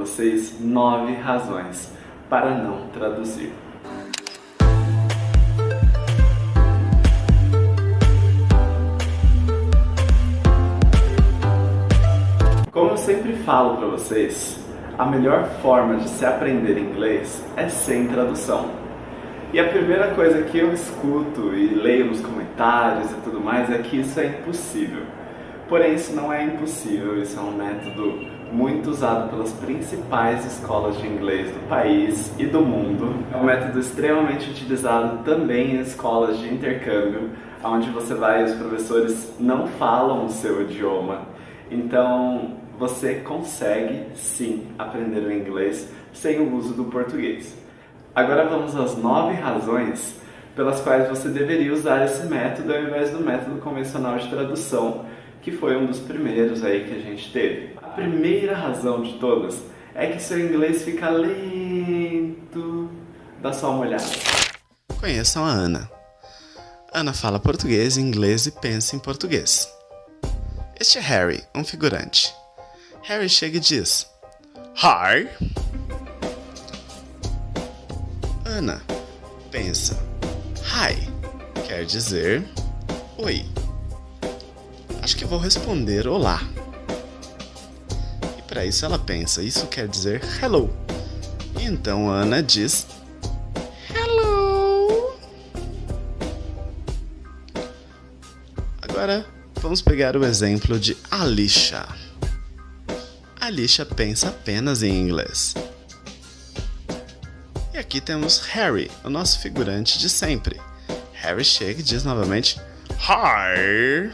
Vocês 9 razões para não traduzir. Como eu sempre falo para vocês, a melhor forma de se aprender inglês é sem tradução. E a primeira coisa que eu escuto e leio nos comentários e tudo mais é que isso é impossível. Porém, isso não é impossível, isso é um método muito usado pelas principais escolas de inglês do país e do mundo. É um método extremamente utilizado também em escolas de intercâmbio, onde você vai e os professores não falam o seu idioma. Então, você consegue sim aprender o inglês sem o uso do português. Agora vamos às 9 razões pelas quais você deveria usar esse método ao invés do método convencional de tradução, que foi um dos primeiros aí que a gente teve. A primeira razão de todas é que seu inglês fica lento. Dá só uma olhada. Conheçam a Ana. Ana fala português, inglês e pensa em português. Este é Harry, um figurante. Harry chega e diz: Hi. Ana pensa: Hi quer dizer oi. Acho que vou responder olá. E para isso ela pensa: isso quer dizer hello. E então Ana diz hello. Agora vamos pegar o exemplo de Alicia. Alicia pensa apenas em inglês. E aqui temos Harry, o nosso figurante de sempre. Harry chega e diz novamente Hi.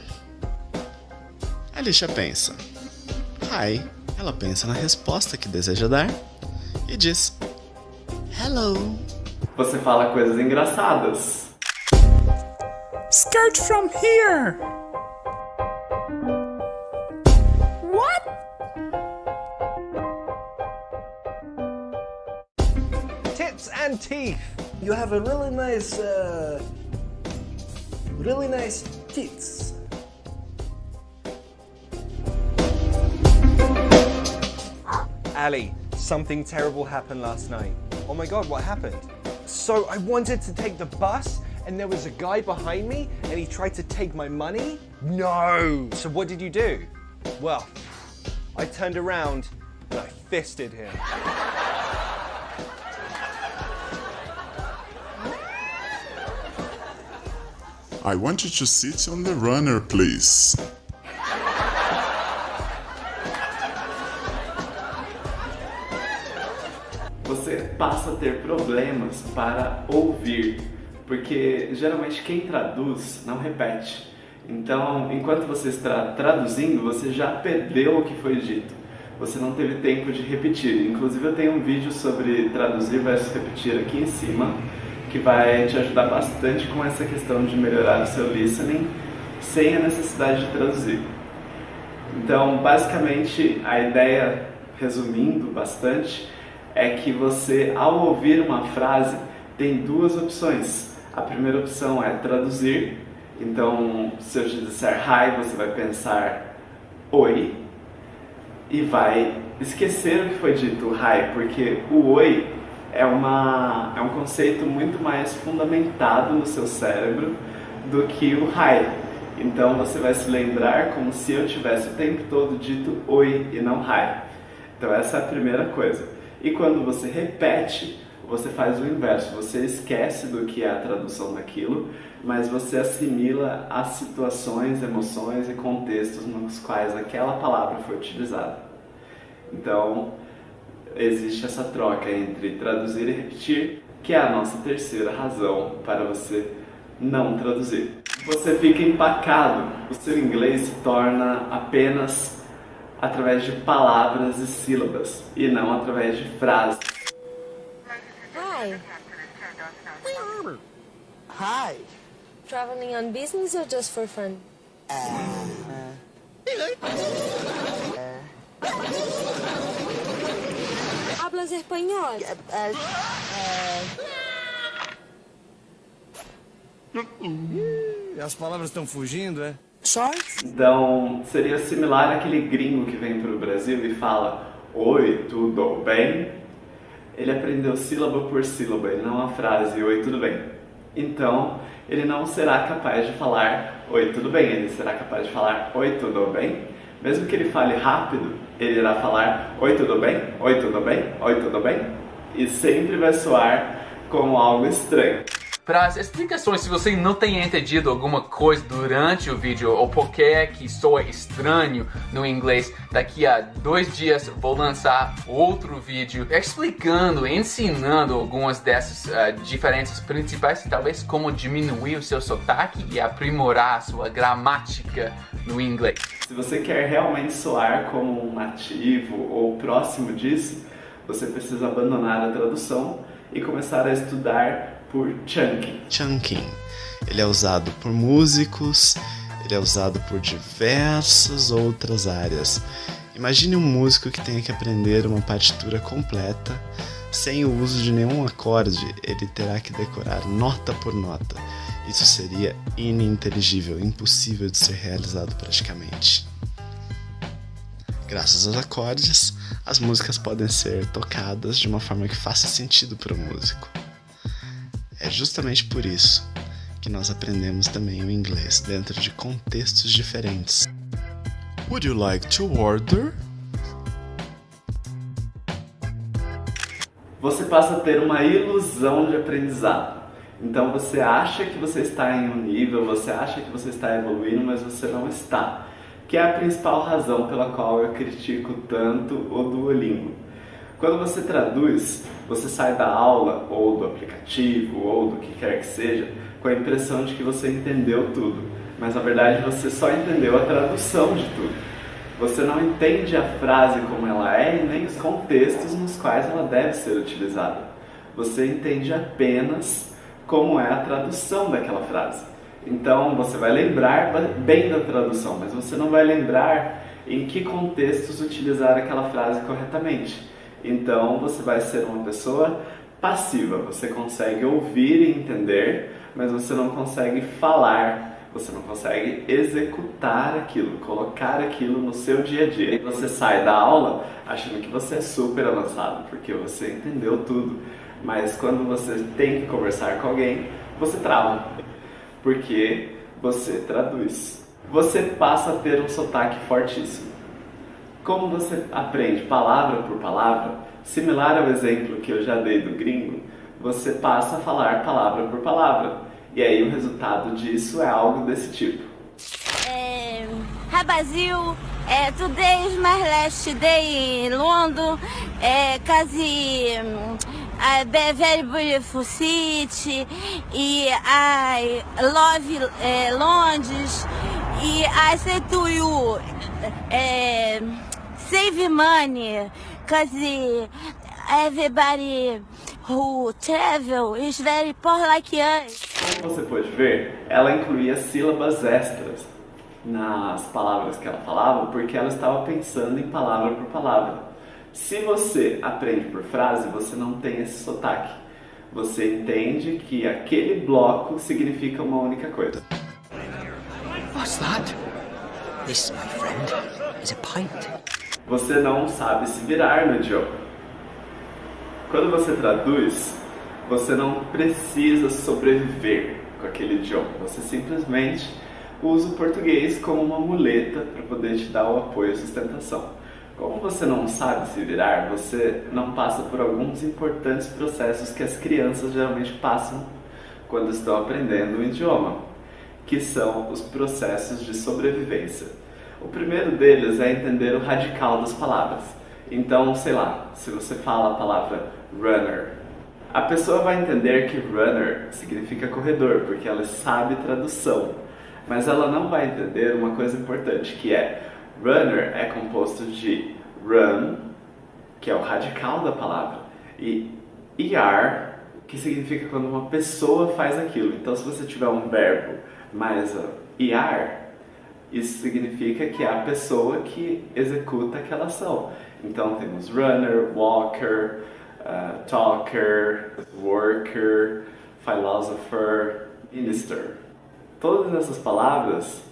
Alicia pensa Hi. Ela pensa na resposta que deseja dar e diz hello. Você fala coisas engraçadas. Skirt from here. What? Tits and teeth. You have a really nice tits. Ali, something terrible happened last night. Oh my god, what happened? So I wanted to take the bus and there was a guy behind me and he tried to take my money? No! So what did you do? Well, I turned around and I fisted him. I want you to sit on the runner, please. Você passa a ter problemas para ouvir, porque geralmente quem traduz não repete. Então, enquanto você está traduzindo, você já perdeu o que foi dito. Você não teve tempo de repetir. Inclusive, eu tenho um vídeo sobre traduzir versus repetir aqui em cima, que vai te ajudar bastante com essa questão de melhorar o seu listening sem a necessidade de traduzir. Então, basicamente, a ideia, resumindo bastante, é que você, ao ouvir uma frase, tem duas opções. A primeira opção é traduzir. Então, se eu te disser hi, você vai pensar oi e vai esquecer o que foi dito, hi, porque o oi é um conceito muito mais fundamentado no seu cérebro do que o hi. Então, você vai se lembrar como se eu tivesse o tempo todo dito oi e não hi. Então, essa é a primeira coisa. E quando você repete, você faz o inverso. Você esquece do que é a tradução daquilo, mas você assimila as situações, emoções e contextos nos quais aquela palavra foi utilizada. Então, existe essa troca entre traduzir e repetir, que é a nossa terceira razão para você não traduzir. Você fica empacado. O seu inglês se torna apenas através de palavras e sílabas, e não através de frases. Hi. Hi. Traveling on business or just for fun? Hablas espanhol? As palavras estão fugindo, é? Só? Então, seria similar àquele gringo que vem para o Brasil e fala: oi, tudo bem? Ele aprendeu sílaba por sílaba e não a frase oi, tudo bem. Então, ele não será capaz de falar oi, tudo bem, ele será capaz de falar oi, tudo bem? Mesmo que ele fale rápido, ele irá falar oi, tudo bem? Oi, tudo bem? Oi, tudo bem? E sempre vai soar como algo estranho. Para as explicações, se você não tem entendido alguma coisa durante o vídeo ou porque é que soa estranho no inglês, daqui a 2 dias vou lançar outro vídeo explicando, ensinando algumas dessas diferenças principais, talvez como diminuir o seu sotaque e aprimorar a sua gramática no inglês. Se você quer realmente soar como um nativo ou próximo disso, você precisa abandonar a tradução e começar a estudar por chunking. Chunking. Ele é usado por músicos, ele é usado por diversas outras áreas. Imagine um músico que tenha que aprender uma partitura completa, sem o uso de nenhum acorde, ele terá que decorar nota por nota. Isso seria ininteligível, impossível de ser realizado praticamente. Graças aos acordes, as músicas podem ser tocadas de uma forma que faça sentido para o músico. É justamente por isso que nós aprendemos também o inglês dentro de contextos diferentes. Would you like to order? Você passa a ter uma ilusão de aprendizado. Então você acha que você está em um nível, você acha que você está evoluindo, mas você não está. Que é a principal razão pela qual eu critico tanto o Duolingo. Quando você traduz, você sai da aula, ou do aplicativo, ou do que quer que seja, com a impressão de que você entendeu tudo. Mas na verdade você só entendeu a tradução de tudo. Você não entende a frase como ela é e nem os contextos nos quais ela deve ser utilizada. Você entende apenas como é a tradução daquela frase. Então você vai lembrar bem da tradução, mas você não vai lembrar em que contextos utilizar aquela frase corretamente. Então você vai ser uma pessoa passiva, você consegue ouvir e entender, mas você não consegue falar, você não consegue executar aquilo, colocar aquilo no seu dia a dia. E você sai da aula achando que você é super avançado, porque você entendeu tudo, mas quando você tem que conversar com alguém, você trava, porque você traduz. Você passa a ter um sotaque fortíssimo. Como você aprende palavra por palavra, similar ao exemplo que eu já dei do gringo, você passa a falar palavra por palavra. E aí o resultado disso é algo desse tipo. Brasil, today is my last day in London, cause very beautiful city, e I love Londres, e I say to you, save money, cause everybody who travel is very poor like us. Como você pode ver, ela incluía sílabas extras nas palavras que ela falava, porque ela estava pensando em palavra por palavra. Se você aprende por frase, você não tem esse sotaque. Você entende que aquele bloco significa uma única coisa. What's that? This, my friend, is a pint. Você não sabe se virar no idioma. Quando você traduz, você não precisa sobreviver com aquele idioma. Você simplesmente usa o português como uma muleta para poder te dar o apoio e sustentação. Como você não sabe se virar, você não passa por alguns importantes processos que as crianças geralmente passam quando estão aprendendo o idioma, que são os processos de sobrevivência. O primeiro deles é entender o radical das palavras. Então, sei lá, se você fala a palavra runner, a pessoa vai entender que runner significa corredor, porque ela sabe tradução. Mas ela não vai entender uma coisa importante, que é runner é composto de run, que é o radical da palavra, e er, que significa quando uma pessoa faz aquilo. Então, se você tiver um verbo mais er, isso significa que é a pessoa que executa aquela ação. Então temos runner, walker, talker, worker, philosopher, minister. Todas essas palavras,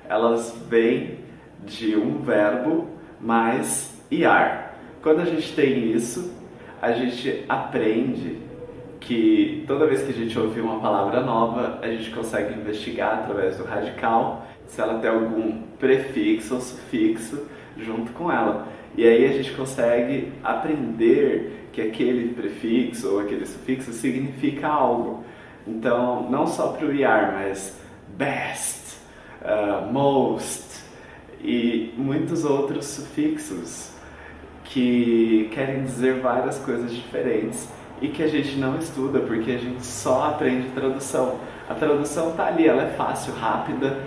elas vêm de um verbo mais er. Quando a gente tem isso, a gente aprende que toda vez que a gente ouvir uma palavra nova, a gente consegue investigar através do radical se ela tem algum prefixo ou sufixo junto com ela. E aí a gente consegue aprender que aquele prefixo ou aquele sufixo significa algo. Então, não só para o IAR, mas best, most e muitos outros sufixos que querem dizer várias coisas diferentes e que a gente não estuda porque a gente só aprende tradução. A tradução está ali, ela é fácil, rápida,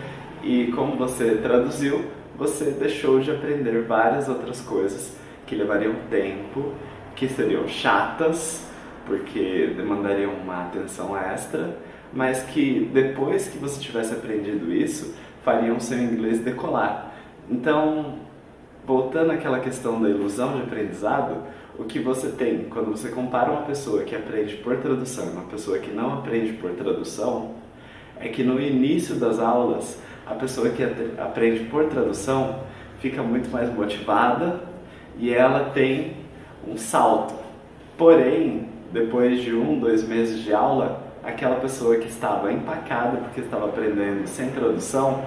e como você traduziu, você deixou de aprender várias outras coisas que levariam tempo, que seriam chatas, porque demandariam uma atenção extra, mas que depois que você tivesse aprendido isso, fariam seu inglês decolar. Então, voltando àquela questão da ilusão de aprendizado, o que você tem quando você compara uma pessoa que aprende por tradução e uma pessoa que não aprende por tradução, é que no início das aulas, a pessoa que aprende por tradução fica muito mais motivada e ela tem um salto. Porém, depois de 1-2 meses de aula, aquela pessoa que estava empacada porque estava aprendendo sem tradução,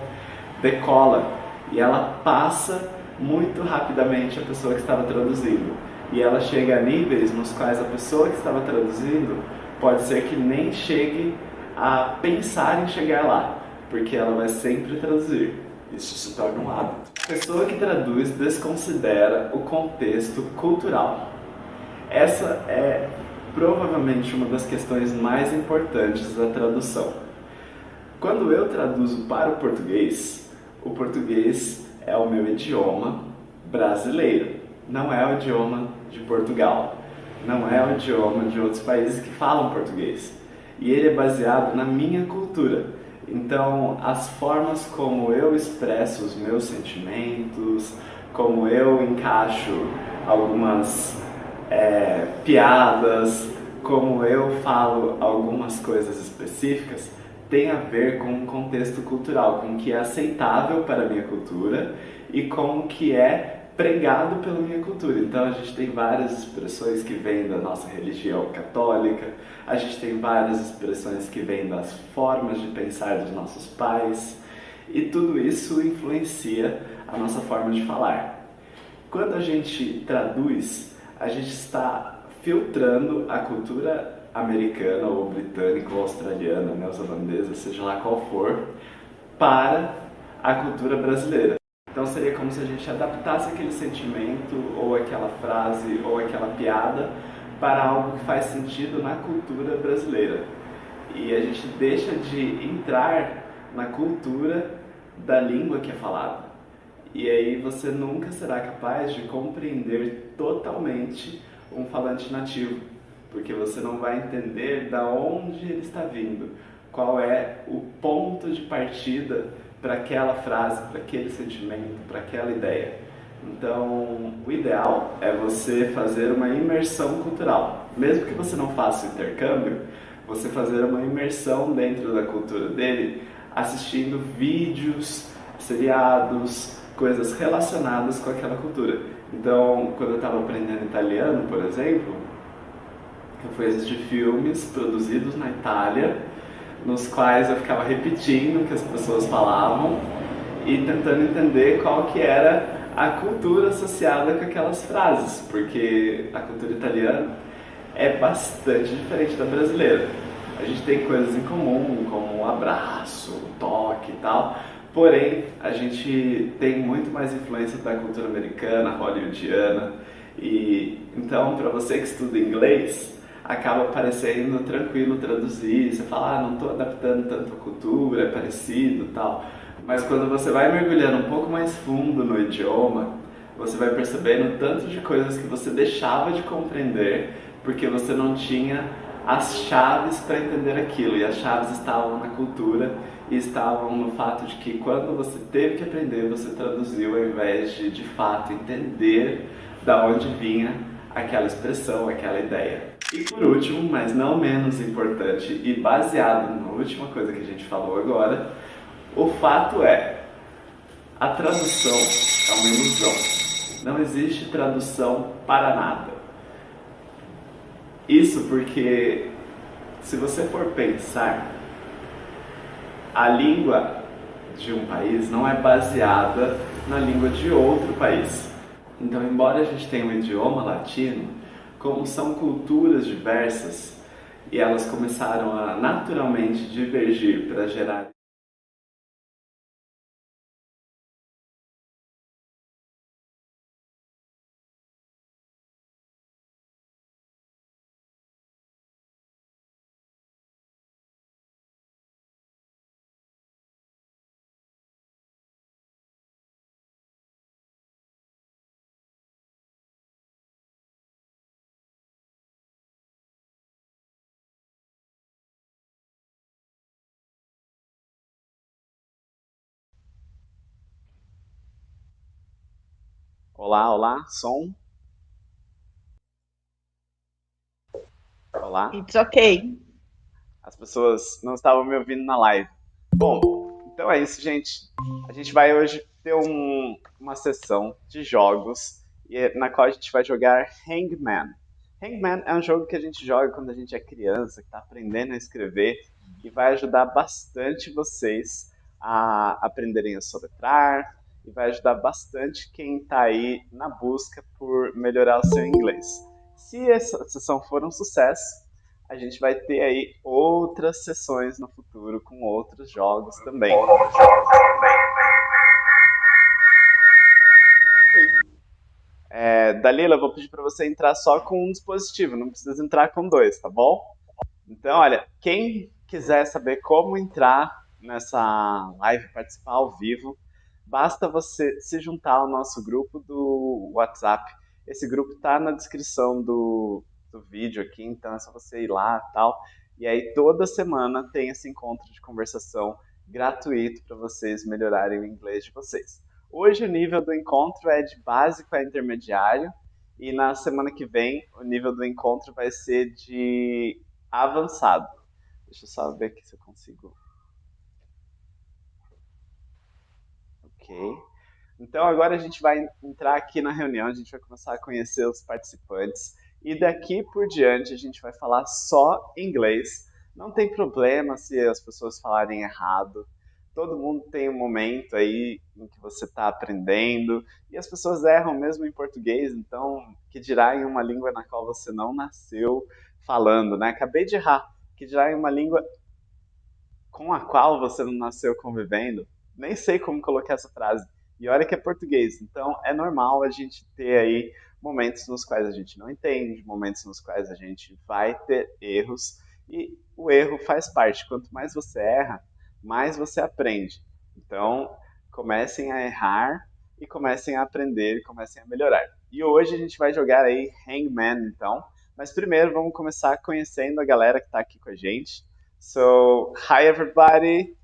decola e ela passa muito rapidamente a pessoa que estava traduzindo. E ela chega a níveis nos quais a pessoa que estava traduzindo pode ser que nem chegue a pensar em chegar lá, porque ela vai sempre traduzir. Isso se torna um hábito. A pessoa que traduz desconsidera o contexto cultural. Essa é provavelmente uma das questões mais importantes da tradução. Quando eu traduzo para o português é o meu idioma brasileiro, não é o idioma de Portugal, não é o idioma de outros países que falam português. E ele é baseado na minha cultura. Então, as formas como eu expresso os meus sentimentos, como eu encaixo algumas piadas, como eu falo algumas coisas específicas, tem a ver com um contexto cultural, com o que é aceitável para a minha cultura e com o que é pregado pela minha cultura. Então a gente tem várias expressões que vêm da nossa religião católica, a gente tem várias expressões que vêm das formas de pensar dos nossos pais, e tudo isso influencia a nossa forma de falar. Quando a gente traduz, a gente está filtrando a cultura americana ou britânica ou australiana, neozelandesa, seja lá qual for, para a cultura brasileira. Então seria como se a gente adaptasse aquele sentimento, ou aquela frase, ou aquela piada para algo que faz sentido na cultura brasileira. E a gente deixa de entrar na cultura da língua que é falada. E aí você nunca será capaz de compreender totalmente um falante nativo, porque você não vai entender da onde ele está vindo, qual é o ponto de partida para aquela frase, para aquele sentimento, para aquela ideia. Então, o ideal é você fazer uma imersão cultural. Mesmo que você não faça o intercâmbio, você fazer uma imersão dentro da cultura dele, assistindo vídeos, seriados, coisas relacionadas com aquela cultura. Então, quando eu estava aprendendo italiano, por exemplo, eu fui assistir filmes produzidos na Itália, nos quais eu ficava repetindo o que as pessoas falavam e tentando entender qual que era a cultura associada com aquelas frases, porque a cultura italiana é bastante diferente da brasileira. A gente tem coisas em comum, como o abraço, o toque e tal, porém a gente tem muito mais influência da cultura americana, hollywoodiana, e então para você que estuda inglês, acaba parecendo tranquilo traduzir, você fala, não estou adaptando tanto a cultura, é parecido e tal. Mas quando você vai mergulhando um pouco mais fundo no idioma, você vai percebendo tanto de coisas que você deixava de compreender, porque você não tinha as chaves para entender aquilo, e as chaves estavam na cultura e estavam no fato de que quando você teve que aprender, você traduziu ao invés de fato entender da onde vinha aquela expressão, aquela ideia. E por último, mas não menos importante e baseado na última coisa que a gente falou agora, o fato é, a tradução é uma ilusão. Não existe tradução para nada. Isso porque, se você for pensar, a língua de um país não é baseada na língua de outro país. Então, embora a gente tenha um idioma latino, como são culturas diversas e elas começaram a naturalmente divergir para gerar Olá, olá, som. Olá. It's okay. As pessoas não estavam me ouvindo na live. Bom, então é isso, gente. A gente vai hoje ter uma sessão de jogos na qual a gente vai jogar Hangman. Hangman é um jogo que a gente joga quando a gente é criança, que está aprendendo a escrever e vai ajudar bastante vocês a aprenderem a soletrar e vai ajudar bastante quem está aí na busca por melhorar o seu inglês. Se essa sessão for um sucesso, a gente vai ter aí outras sessões no futuro com outros jogos também. Dalila, eu vou pedir para você entrar só com um dispositivo, não precisa entrar com dois, tá bom? Então, olha, quem quiser saber como entrar nessa live, participar ao vivo, basta você se juntar ao nosso grupo do WhatsApp. Esse grupo está na descrição do vídeo aqui, então é só você ir lá e tal. E aí toda semana tem esse encontro de conversação gratuito para vocês melhorarem o inglês de vocês. Hoje o nível do encontro é de básico a intermediário e na semana que vem o nível do encontro vai ser de avançado. Deixa eu só ver aqui se eu consigo. Ok. Então agora a gente vai entrar aqui na reunião, a gente vai começar a conhecer os participantes e daqui por diante a gente vai falar só inglês. Não tem problema se as pessoas falarem errado. Todo mundo tem um momento aí em que você está aprendendo e as pessoas erram mesmo em português, então que dirá em uma língua na qual você não nasceu falando, né? Acabei de errar, que dirá em uma língua com a qual você não nasceu convivendo. Nem sei como colocar essa frase. E olha que é português, então é normal a gente ter aí momentos nos quais a gente não entende, momentos nos quais a gente vai ter erros, e o erro faz parte. Quanto mais você erra, mais você aprende. Então, comecem a errar e comecem a aprender e comecem a melhorar. E hoje a gente vai jogar aí Hangman, então. Mas primeiro vamos começar conhecendo a galera que está aqui com a gente. So, hi everybody.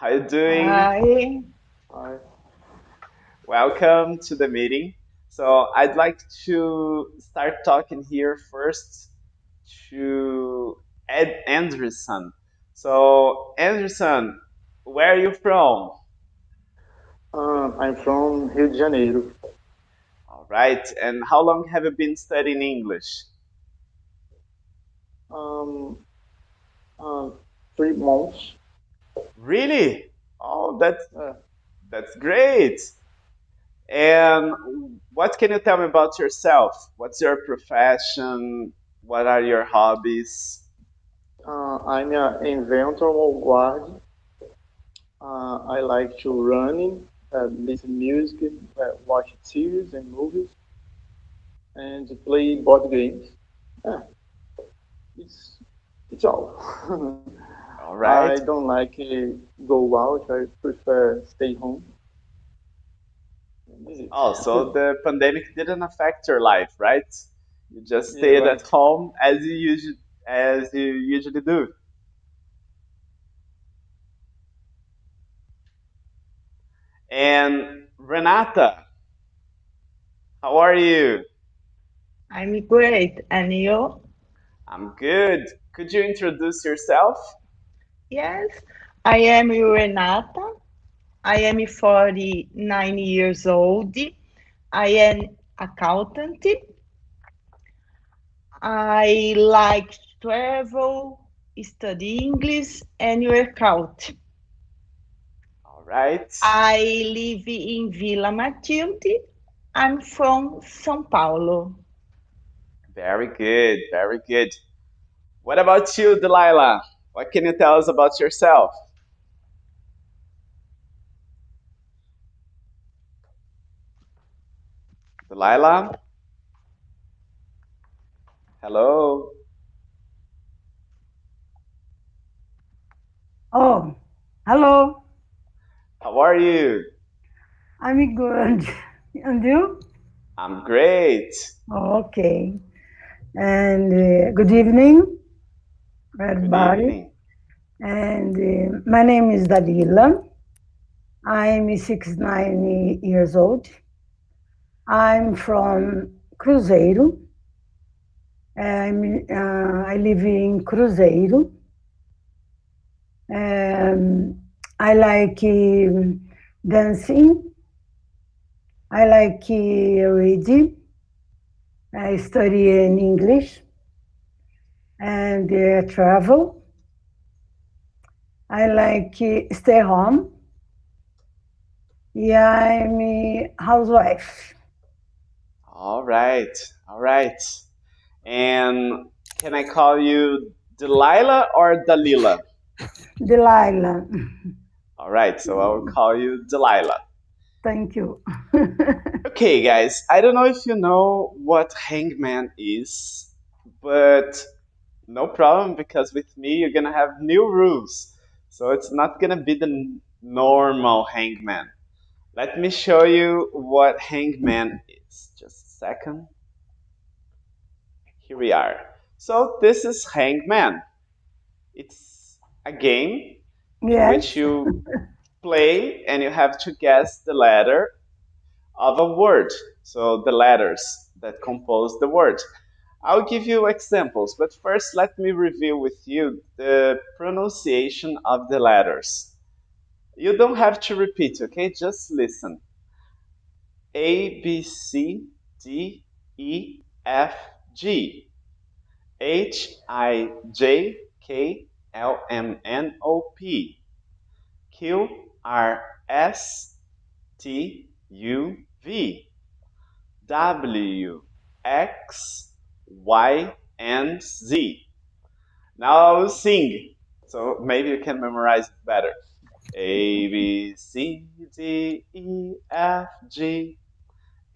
How you doing? Hi. Welcome to the meeting. So I'd like to start talking here first to Ed Anderson. So Anderson, where are you from? I'm from Rio de Janeiro. All right. And how long have you been studying English? 3 months. Really? Oh, that's great. And what can you tell me about yourself? What's your profession? What are your hobbies? I'm an inventor of guard. I like to run, listen music, watch series and movies, and play board games. It's all. All right. I don't like go out. I prefer stay home. Oh, so the pandemic didn't affect your life, right? You just stayed at home as you usually do. And Renata, how are you? I'm great. And you? I'm good. Could you introduce yourself? Yes. I am Renata. I am 49 years old. I am accountant. I like to travel, study English, and work out. All right. I live in Vila Matilde. I'm from São Paulo. Very good, very good. What about you, Delilah? What can you tell us about yourself? Delilah? Hello? Oh, hello. How are you? I'm good. And you? I'm great. Okay. And good evening, everybody. Good evening. And my name is Dalila. I'm 69 years old. I'm from Cruzeiro. I live in Cruzeiro. I like dancing. I like reading. I study in English and travel. I like stay home. Yeah, I'm a housewife. All right, all right. And can I call you Delilah or Dalila? Delilah. All right, so I will call you Delilah. Thank you. Okay, guys, I don't know if you know what Hangman is, but no problem because with me you're gonna have new rules. So it's not gonna be the normal Hangman. Let me show you what Hangman is. Just a second. Here we are. So this is Hangman. It's a game in which you play and you have to guess the letter of a word. So the letters that compose the word. I'll give you examples, but first let me review with you the pronunciation of the letters. You don't have to repeat, okay? Just listen. A, B, C, D, E, F, G, H, I, J, K, L, M, N, O, P, Q, R, S, T, U, V, W, X, Y, and Z. Now I will sing, so maybe you can memorize it better. A, B, C, D, E, F, G,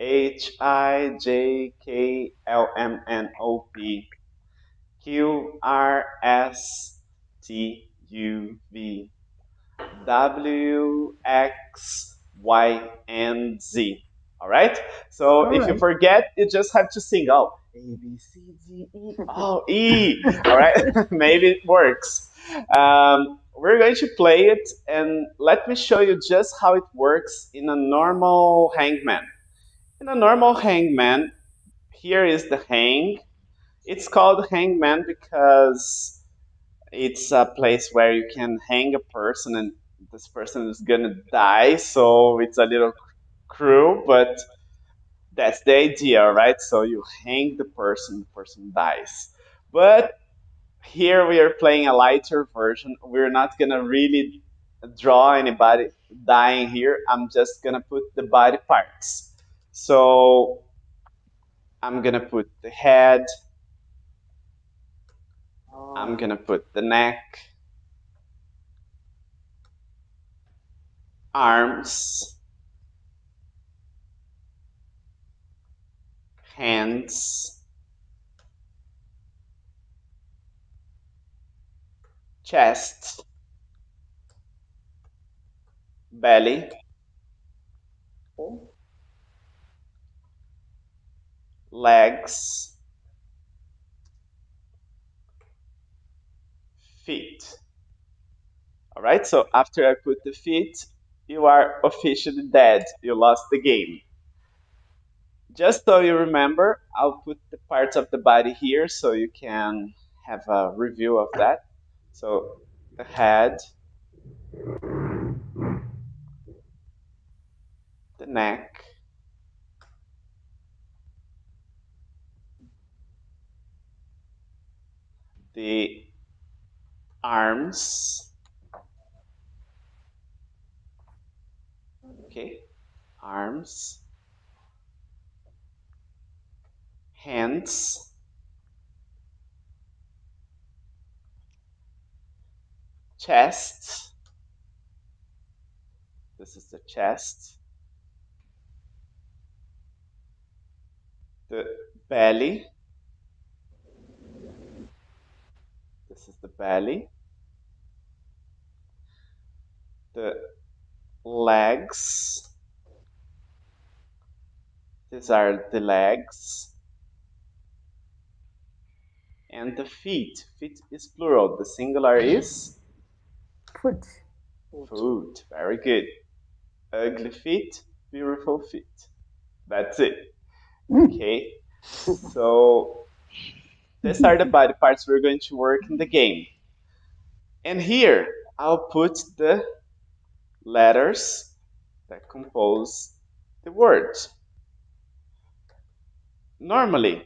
H, I, J, K, L, M, N, O, P, Q, R, S, T, U, V, W, X, Y, and Z. All right? So if you forget, you just have to sing. Oh, A, B, C, D, E. Oh, E. All right? Maybe it works. We're going to play it, and let me show you just how it works in a normal hangman. In a normal hangman, here is the hang. It's called hangman because it's a place where you can hang a person and this person is gonna die, so it's a little cruel, but that's the idea, right? So you hang the person dies. But here we are playing a lighter version. We're not gonna really draw anybody dying here. I'm just gonna put the body parts. So I'm gonna put the head, I'm gonna put the neck, arms, hands, chest, belly, legs, feet. All right, so after I put the feet, you are officially dead. You lost the game. Just so you remember, I'll put the parts of the body here so you can have a review of that. So the head, the neck, the arms, okay, arms, hands, chest, this is the chest, the belly, this is the belly, the legs, these are the legs, and the feet. Feet is plural, the singular is? Foot. Foot, very good. Ugly feet, beautiful feet. That's it. Okay, so these are the body parts we're going to work in the game. And here, I'll put the letters that compose the word. Normally,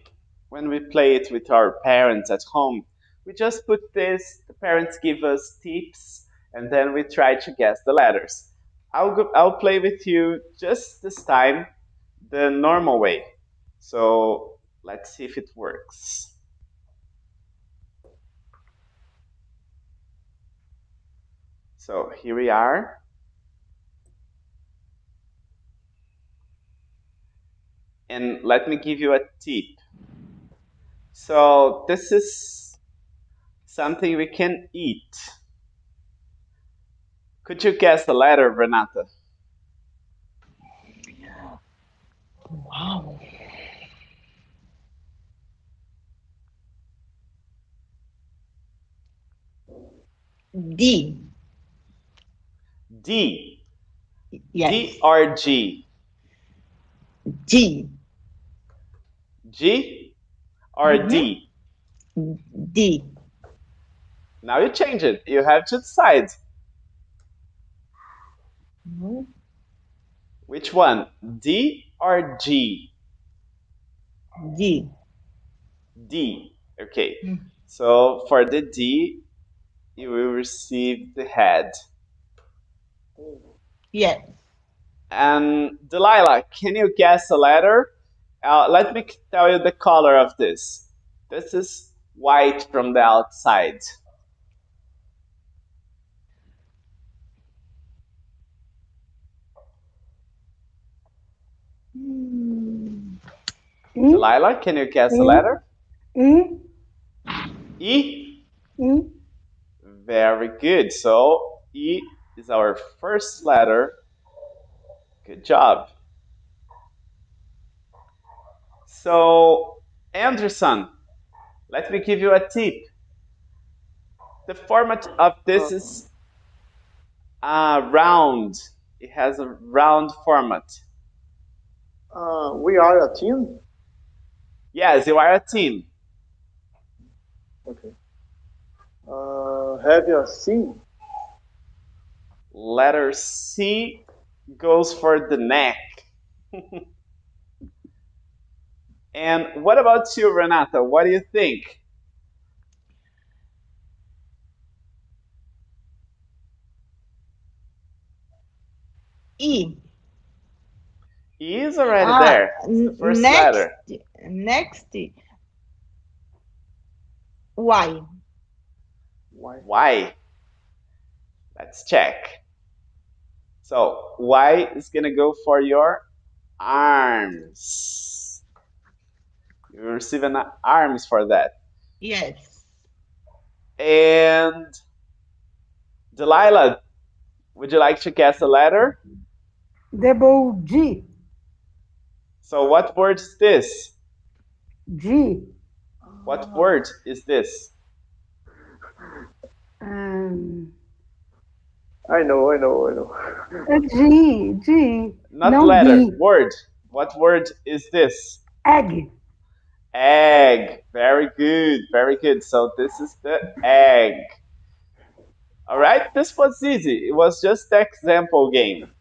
when we play it with our parents at home, we just put this, the parents give us tips, and then we try to guess the letters. I'll play with you just this time the normal way. So let's see if it works. So here we are. And let me give you a tip. So this is something we can eat. Could you guess the letter, Renata? Wow. D. D. Yes. D or G? G. G or D? D. Now you change it. You have to decide. Which one? D or G? D. D. Okay. So for the D, you will receive the head. Yes. And Delilah, can you guess a letter? Let me tell you the color of this. This is white from the outside. Delilah, can you guess a letter? E. E? E. Very good. So E is our first letter. Good job. So, Anderson, let me give you a tip. The format of this is round. It has a round format. We are a team? Yes, you are a team. Okay. Have a C? Letter C goes for the neck. And what about you, Renata? What do you think? E. E is already there. First letter. Next. Y. Y. Let's check. So Y is gonna go for your arms. You receive an arms for that. Yes. And Delilah, would you like to guess a letter? Double G. So what word is this? G. What word is this? I know. G. Not No letter, D. word. What word is this? Egg. Egg. Very good, very good. So this is the egg. All right, this was easy. It was just the example game.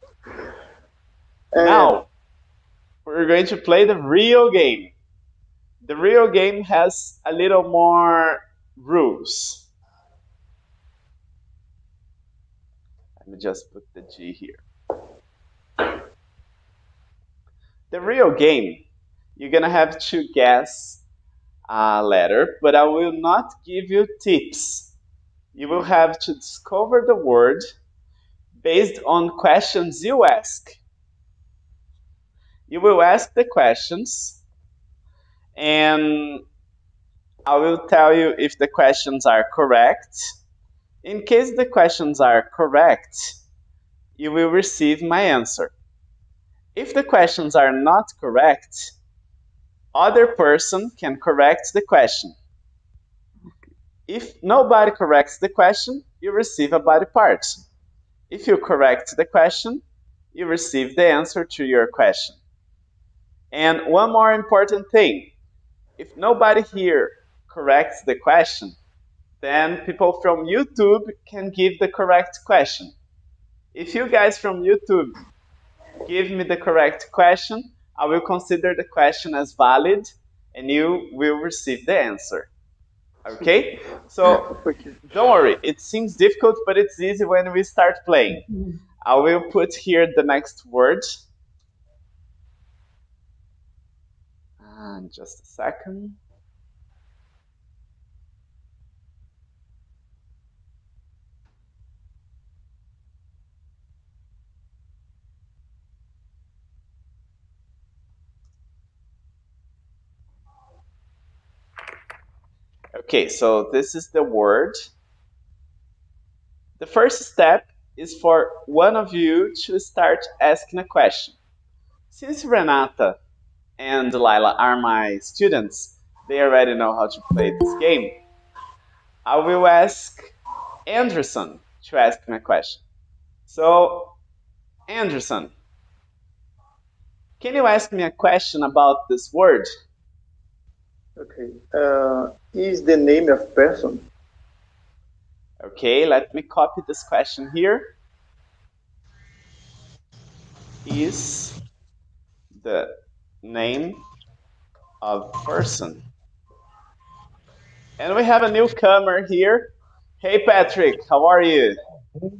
Now, we're going to play the real game. The real game has a little more rules. Let me just put the G here. The real game, you're gonna have to guess a letter, but I will not give you tips. You will have to discover the word based on questions you ask. You will ask the questions, and I will tell you if the questions are correct. In case the questions are correct, you will receive my answer. If the questions are not correct, other person can correct the question. If nobody corrects the question, you receive a body part. If you correct the question, you receive the answer to your question. And one more important thing, if nobody here corrects the question, then people from YouTube can give the correct question. If you guys from YouTube give me the correct question, I will consider the question as valid and you will receive the answer. Okay? So don't worry, it seems difficult, but it's easy when we start playing. I will put here the next word. Just a second. Okay, so this is the word. The first step is for one of you to start asking a question. Since Renata and Delilah are my students, they already know how to play this game. I will ask Anderson to ask me a question. So, Anderson, can you ask me a question about this word? Okay. Is the name of person? Okay, let me copy this question here. Is the name of person? And we have a newcomer here. Hey Patrick, how are you?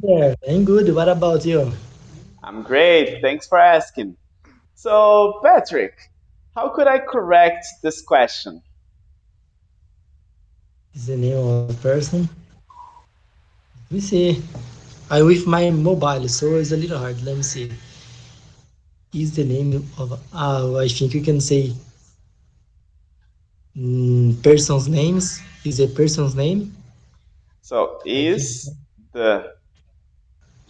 Yeah, I'm good. What about you? I'm great, thanks for asking. So Patrick, how could I correct this question? Is the name of a person? Let me see. I with my mobile, so it's a little hard. Let me see. Is the name of I think you can say person's names. Is a person's name? So is the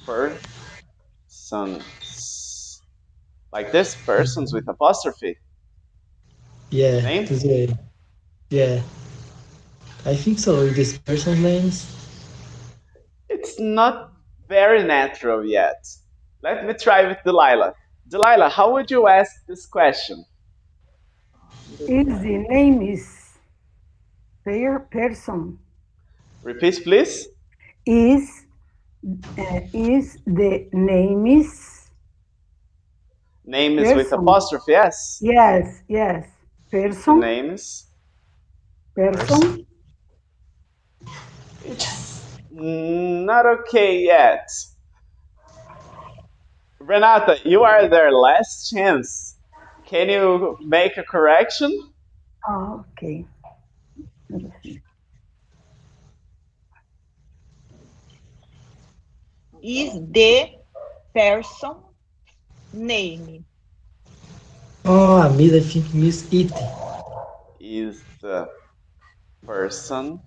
persons like this persons with apostrophe? Yeah. Name? Yeah. I think so. This person's names. It's not very natural yet. Let me try with Delilah. Delilah, how would you ask this question? Is the name is person? Repeat, please. Is the name is Name is person. with apostrophe, yes? Yes. Person. The name is Person. It's not okay yet. Renata, you are their last chance. Can you make a correction? Okay. Is the person name? Oh, I think Miss It. Is the person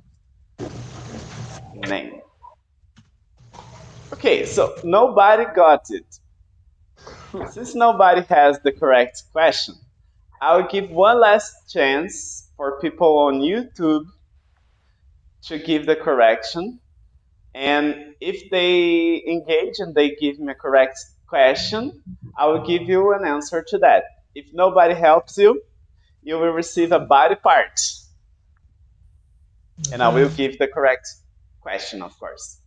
name? Okay, so nobody got it. Since nobody has the correct question, I'll give one last chance for people on YouTube to give the correction. And if they engage and they give me a correct question, I will give you an answer to that. If nobody helps you, you will receive a body part. And I will give the correct question, of course.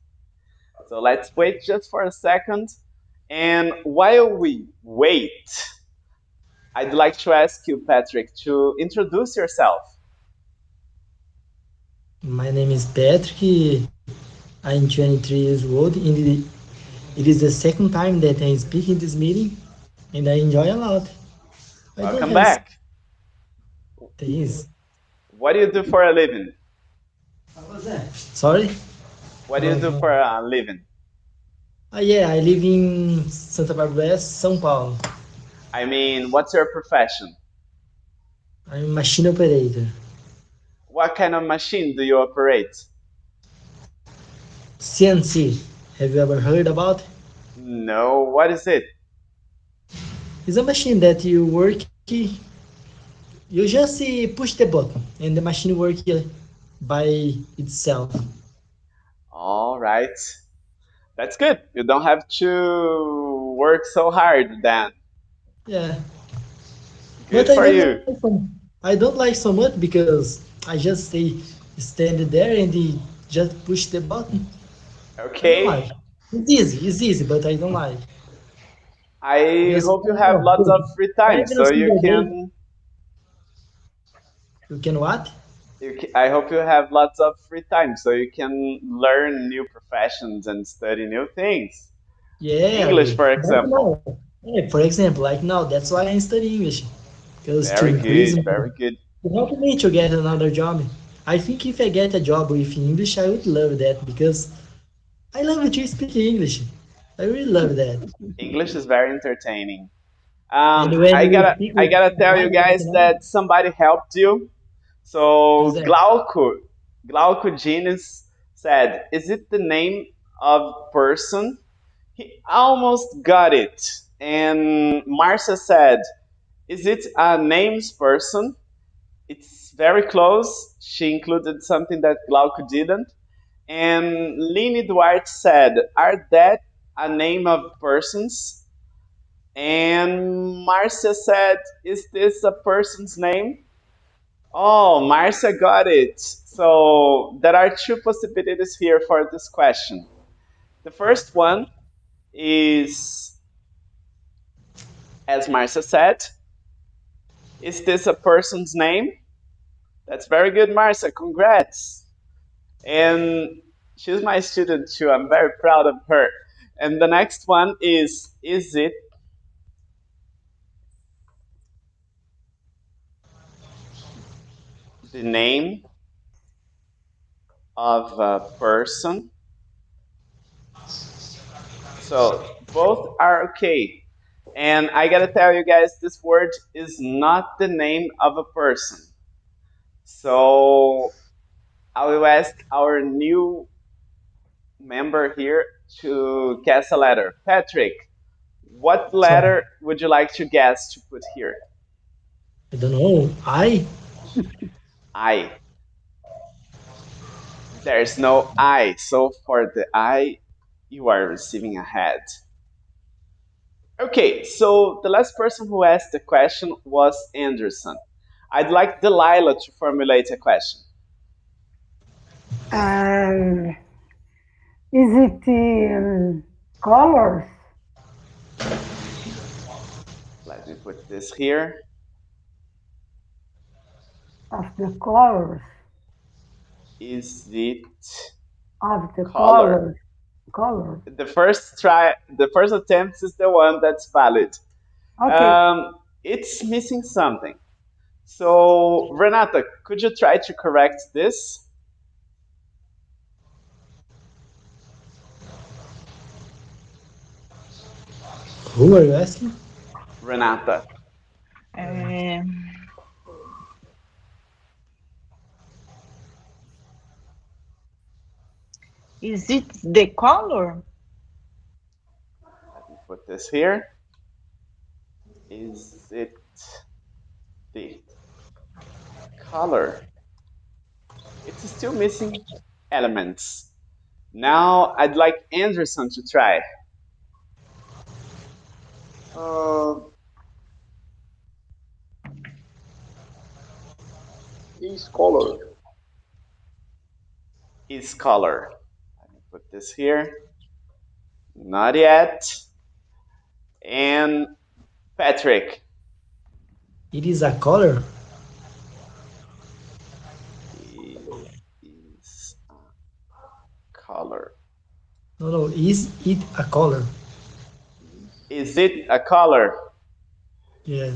So let's wait just for a second. And while we wait, I'd like to ask you, Patrick, to introduce yourself. My name is Patrick. I'm 23 years old, and it is the second time that I speak in this meeting, and I enjoy a lot. Welcome back. Thanks. What do you do for a living? Sorry? What do you do for a living? Yeah, I live in Santa Barbara West, São Paulo. I mean, what's your profession? I'm a machine operator. What kind of machine do you operate? CNC. Have you ever heard about? No, what is it? It's a machine that you work, you just push the button and the machine works by itself. All right. That's good. You don't have to work so hard then. Yeah. Good but for you. I don't like so much because I just stand there and just push the button. Okay. Like. It's easy, but I don't like. I hope you have lots of free time so you can... You can what? I hope you have lots of free time so you can learn new professions and study new things. Yeah. English, for example. Yeah, for example, like now, that's why I study English. Very good, very good. To help me to get another job. I think if I get a job with English, I would love that because I love to speak English. I really love that. English is very entertaining. I gotta tell you guys that somebody helped you. So Glauco Genius said, "Is it the name of person?" He almost got it. And Marcia said, "Is it a names person?" It's very close. She included something that Glauco didn't. And Lini Duarte said, "Are that a name of persons?" And Marcia said, "Is this a person's name?" Oh, Marcia got it. So there are two possibilities here for this question. The first one is, as Marcia said, is this a person's name? That's very good, Marcia. Congrats. And she's my student too. I'm very proud of her. And the next one is it the name of a person? So both are okay. And I gotta tell you guys, this word is not the name of a person. So I will ask our new member here to guess a letter. Patrick, what letter would you like to guess to put here? I don't know. I? I. There's no I. So for the I, you are receiving a head. Okay, so the last person who asked the question was Anderson. I'd like Delilah to formulate a question. Is it colors? Let me put this here. Of the colors. Is it of the color? Color. The first attempt is the one that's valid. Okay. It's missing something. So Renata, could you try to correct this? Who are you asking? Renata. Is it the color? Let me put this here. Is it the color? It's still missing elements. Now I'd like Anderson to try. Is color. Is color. Let me put this here. Not yet. And Patrick. It is a color. It is a color. No, is it a color? Is it a color? Yeah.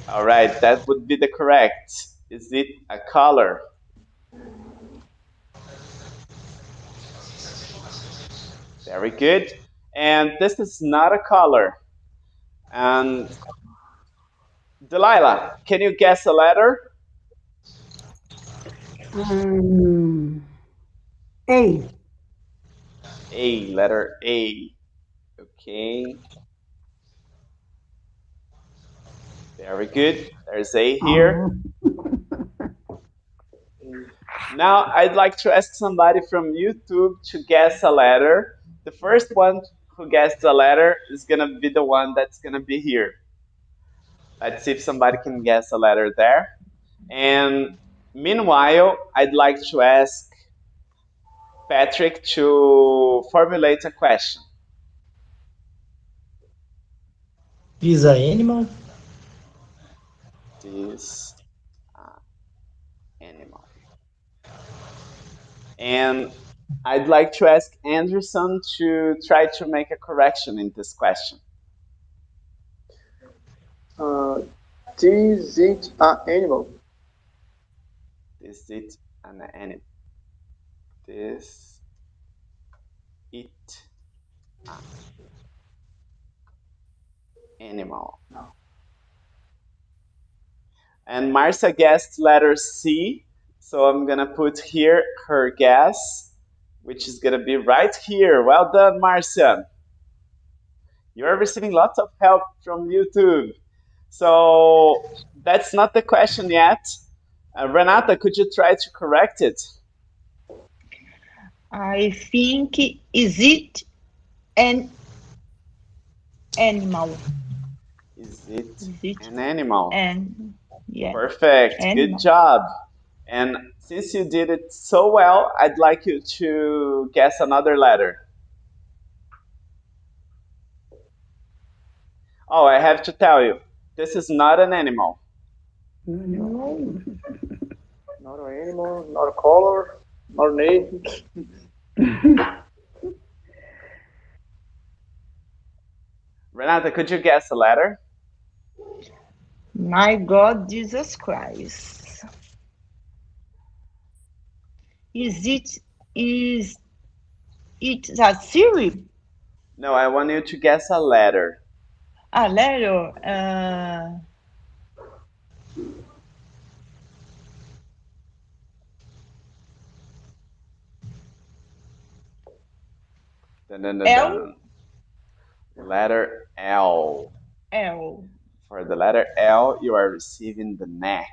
All right, that would be the correct. Is it a color? Very good. And this is not a color. And Delilah, can you guess a letter? A. A, letter A. Okay. Very good. There's A here. Now I'd like to ask somebody from YouTube to guess a letter. The first one who guessed a letter is gonna be the one that's gonna be here. Let's see if somebody can guess a letter there. And meanwhile, I'd like to ask Patrick to formulate a question. Is an animal? This animal. And I'd like to ask Anderson to try to make a correction in this question. Is it an animal? Is it an animal? This it an animal. And Marcia guessed letter C, so I'm gonna put here her guess, which is gonna be right here. Well done, Marcia. You're receiving lots of help from YouTube. So that's not the question yet. Renata, could you try to correct it? I think, is it an animal? Is it an animal? Yeah. Perfect. Animal. Good job. And since you did it so well, I'd like you to guess another letter. Oh, I have to tell you, this is not an animal. No. Not an animal, not a color, not a name. Renata, could you guess a letter? My God, Jesus Christ. Is it a Siri? No, I want you to guess a letter. A letter? Dun, dun, dun, dun. Letter L. L. For the letter L, you are receiving the neck.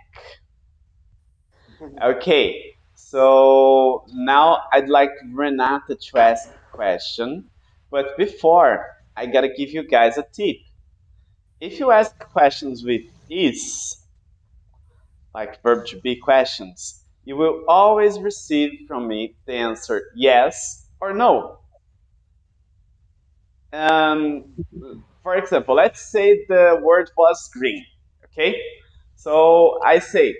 Okay, so now I'd like Renata to ask a question. But before, I gotta give you guys a tip. If you ask questions with is, like verb to be questions, you will always receive from me the answer yes or no. For example, let's say the word was green, okay? So I say,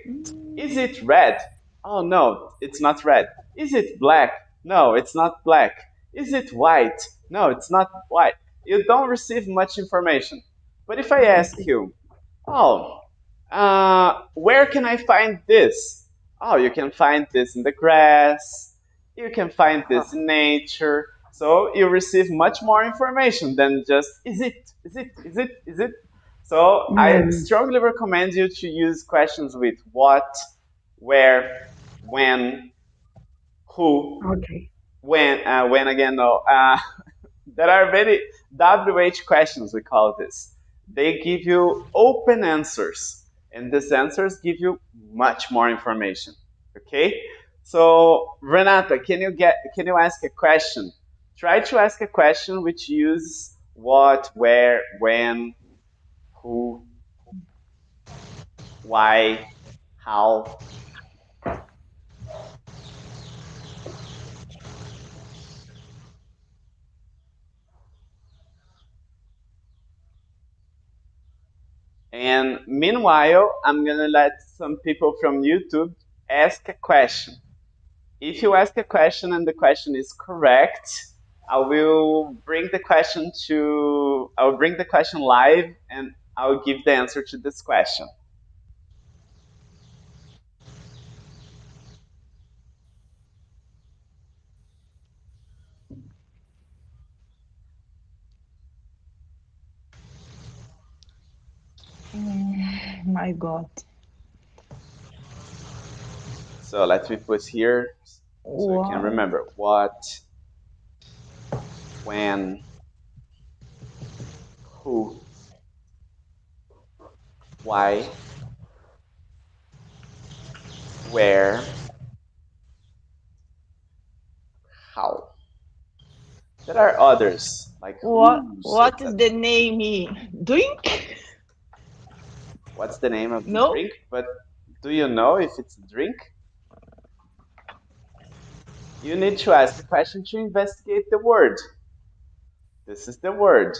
is it red? Oh no, it's not red. Is it black? No, it's not black. Is it white? No, it's not white. You don't receive much information. But if I ask you, where can I find this? Oh, you can find this in the grass. You can find this in nature. So you receive much more information than just, is it? So I strongly recommend you to use questions with what, where, when, who, when again, no. There are very WH questions, we call this. They give you open answers, and these answers give you much more information, okay? So Renata, can you ask a question? Try to ask a question which uses what, where, when, who, why, how. And meanwhile, I'm gonna let some people from YouTube ask a question. If you ask a question and the question is correct, I will bring the question live and I'll give the answer to this question. My God. So let me put here so you can remember. What, when, who, why, where, how. There are others like what is the name? Drink? What's the name of the drink? But do you know if it's a drink? You need to ask the question to investigate the word. This is the word.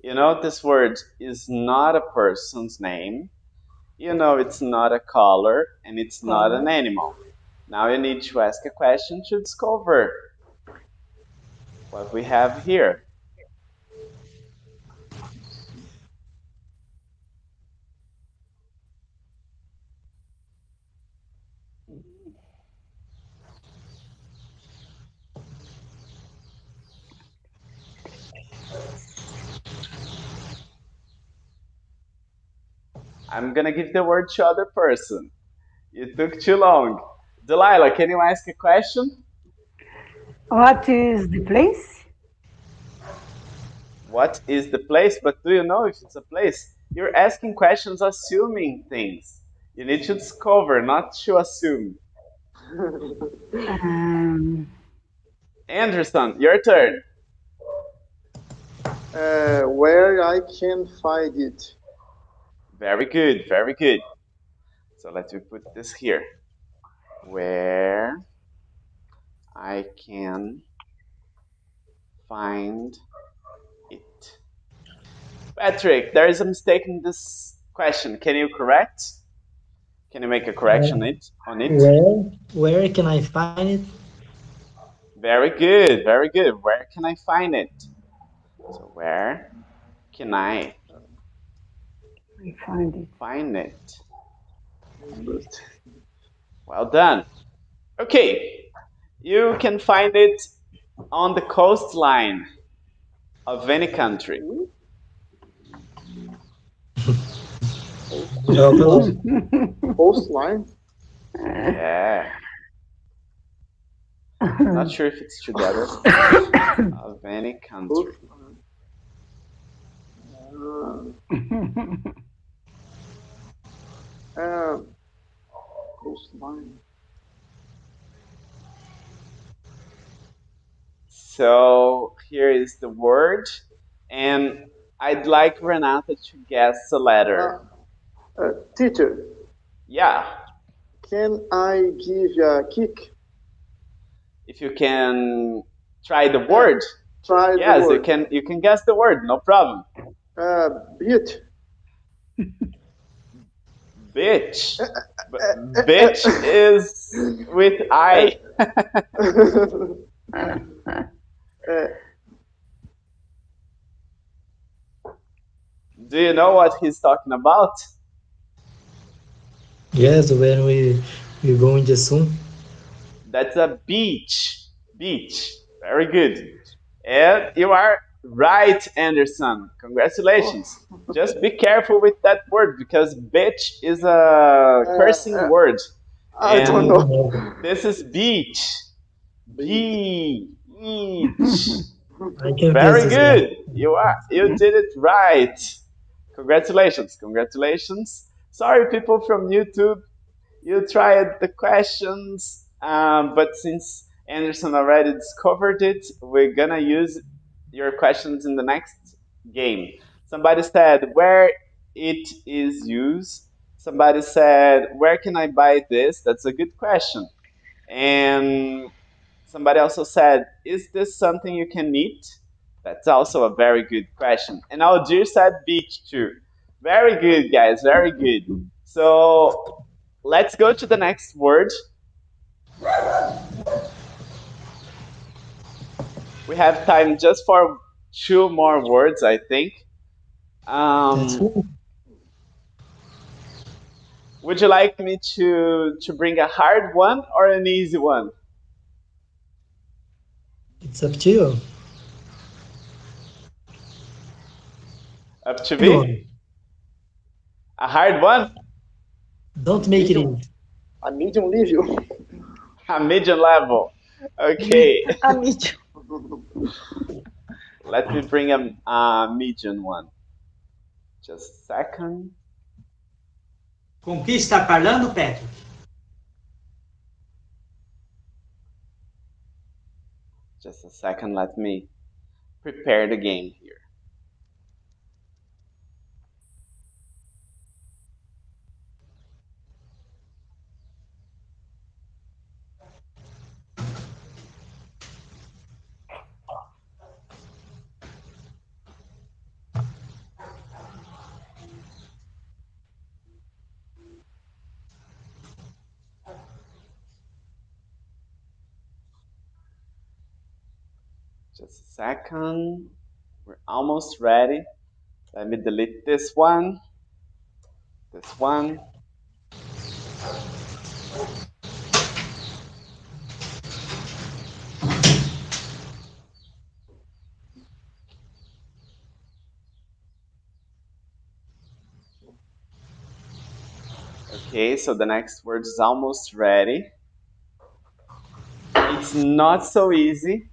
You know, this word is not a person's name. You know, it's not a color and it's not an animal. Now you need to ask a question to discover what we have here. I'm gonna give the word to other person. You took too long. Delilah, can you ask a question? What is the place? What is the place? But do you know if it's a place? You're asking questions assuming things. You need to discover, not to assume. Anderson, your turn. Where I can find it. Very good, very good. So let me put this here. Where I can find it. Patrick, there is a mistake in this question. Can you correct? Can you make a correction on it? Where can I find it? Very good, very good. Where can I find it? So where can I find it? Well done. Okay, you can find it on the coastline of any country. Coastline? Yeah. Not sure if it's together. Of any country. Coastline. So here is the word, and I'd like Renata to guess the letter. Teacher. Yeah. Can I give a kick? If you can try the word. Try the word. Yes, you can guess the word, no problem. Bitch. Bitch. Bitch is with I. Do you know what he's talking about? Yes, when we go in the sun. That's a beach. Beach. Very good. And you are right, Anderson. Congratulations. Just be careful with that word because bitch is a cursing word. I don't know. This is beach. Beach. I can Very good. You did it right. Congratulations. Congratulations. Sorry, people from YouTube. You tried the questions, but since Anderson already discovered it, we're gonna use your questions in the next game. Somebody said where it is used. Somebody said where can I buy this? That's a good question. And somebody also said, is this something you can eat? That's also a very good question. And Aldir said beach too. Very good, guys. Very good. So let's go to the next word. We have time just for 2 more words, I think. That's good. Would you like me to bring a hard one or an easy one? It's up to you. Up to Hard one. me? A hard one? Don't make it easy. A medium level. A medium level. Okay. A medium. Let me bring a medium one. Just a second. Com que está falando, Patrick? Just a second. Let me prepare the game here. Just a second. We're almost ready. Let me delete this one. This one. Okay, so the next word is almost ready. It's not so easy.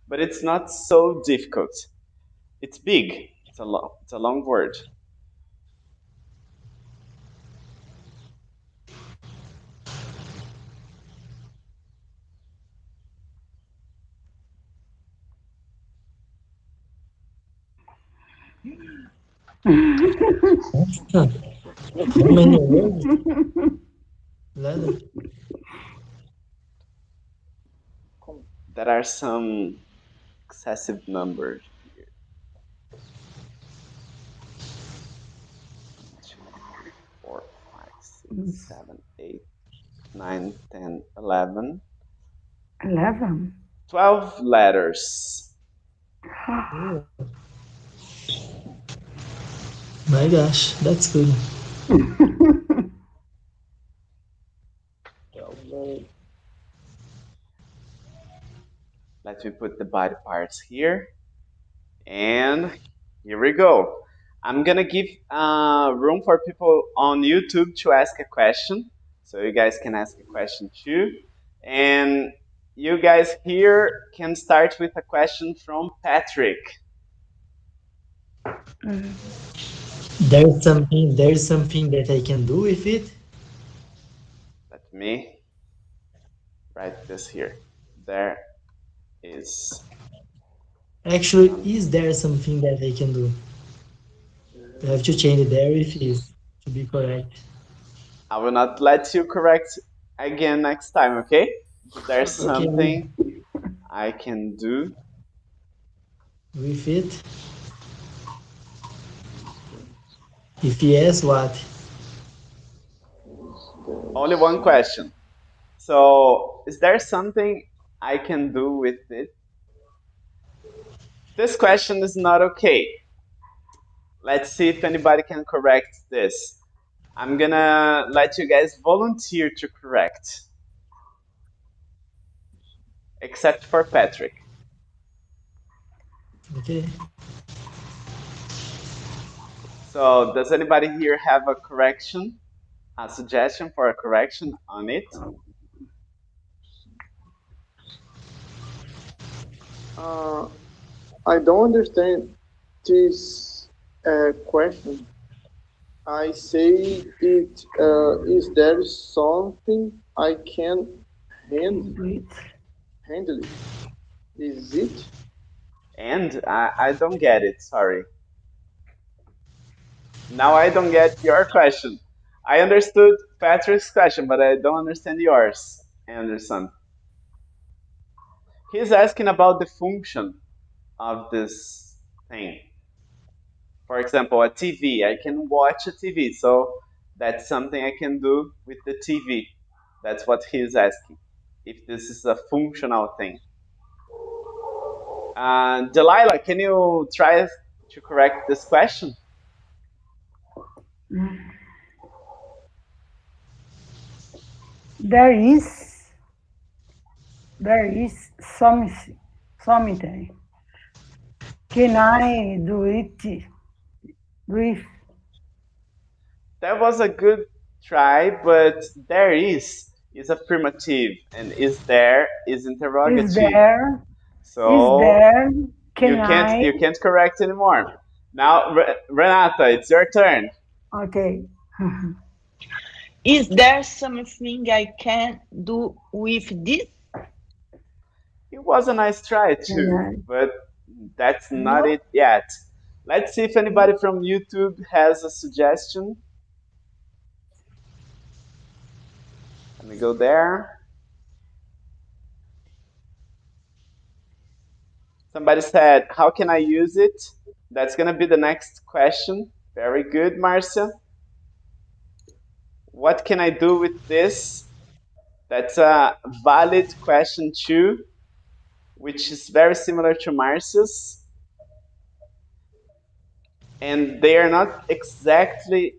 But it's not so difficult. It's big. It's a long word. How many words? Leather. There are some excessive numbers here. 1, 2, 3, 4, 5, 6, 7, 8, 9, 10, 11. 11? 12 letters. My gosh, that's good. Let me put the body parts here. And here we go. I'm gonna give room for people on YouTube to ask a question. So you guys can ask a question too. And you guys here can start with a question from Patrick. There's something that I can do with it. Let me write this here. There is. Actually, is there something that I can do? You have to change it there if it is to be correct. I will not let you correct again next time, okay? There's something I can do with it. If yes, what? Only one question. So, is there something I can do with it? This question is not okay. Let's see if anybody can correct this. I'm gonna let you guys volunteer to correct. Except for Patrick. Okay. So, does anybody here have a correction? A suggestion for a correction on it? I don't understand this question. I say it is there something I can handle it? Is it? And I don't get it, sorry. Now I don't get your question. I understood Patrick's question, but I don't understand yours, Anderson. He's asking about the function of this thing. For example, a TV. I can watch a TV, so that's something I can do with the TV. That's what he's asking, if this is a functional thing. Delilah, can you try to correct this question? There is something. Can I do it with? That was a good try, but there is affirmative, and is there is interrogative. Is there? So is there? You can't correct anymore. Now, Renata, it's your turn. Okay. Is there something I can do with this? It was a nice try too, but that's not it yet. Let's see if anybody from YouTube has a suggestion. Let me go there. Somebody said, how can I use it? That's going to be the next question. Very good, Marcia. What can I do with this? That's a valid question too, which is very similar to Marcia's. And they are not exactly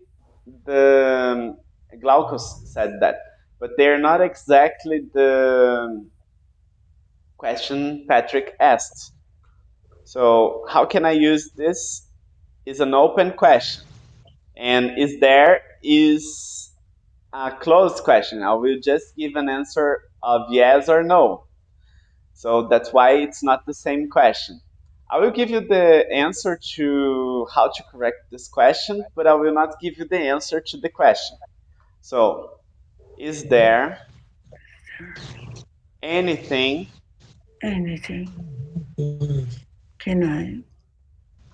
the... Glaukos said that, but they are not exactly the question Patrick asked. So how can I use this is an open question. And is there is a closed question. I will just give an answer of yes or no. So that's why it's not the same question. I will give you the answer to how to correct this question, but I will not give you the answer to the question. So, is there anything Can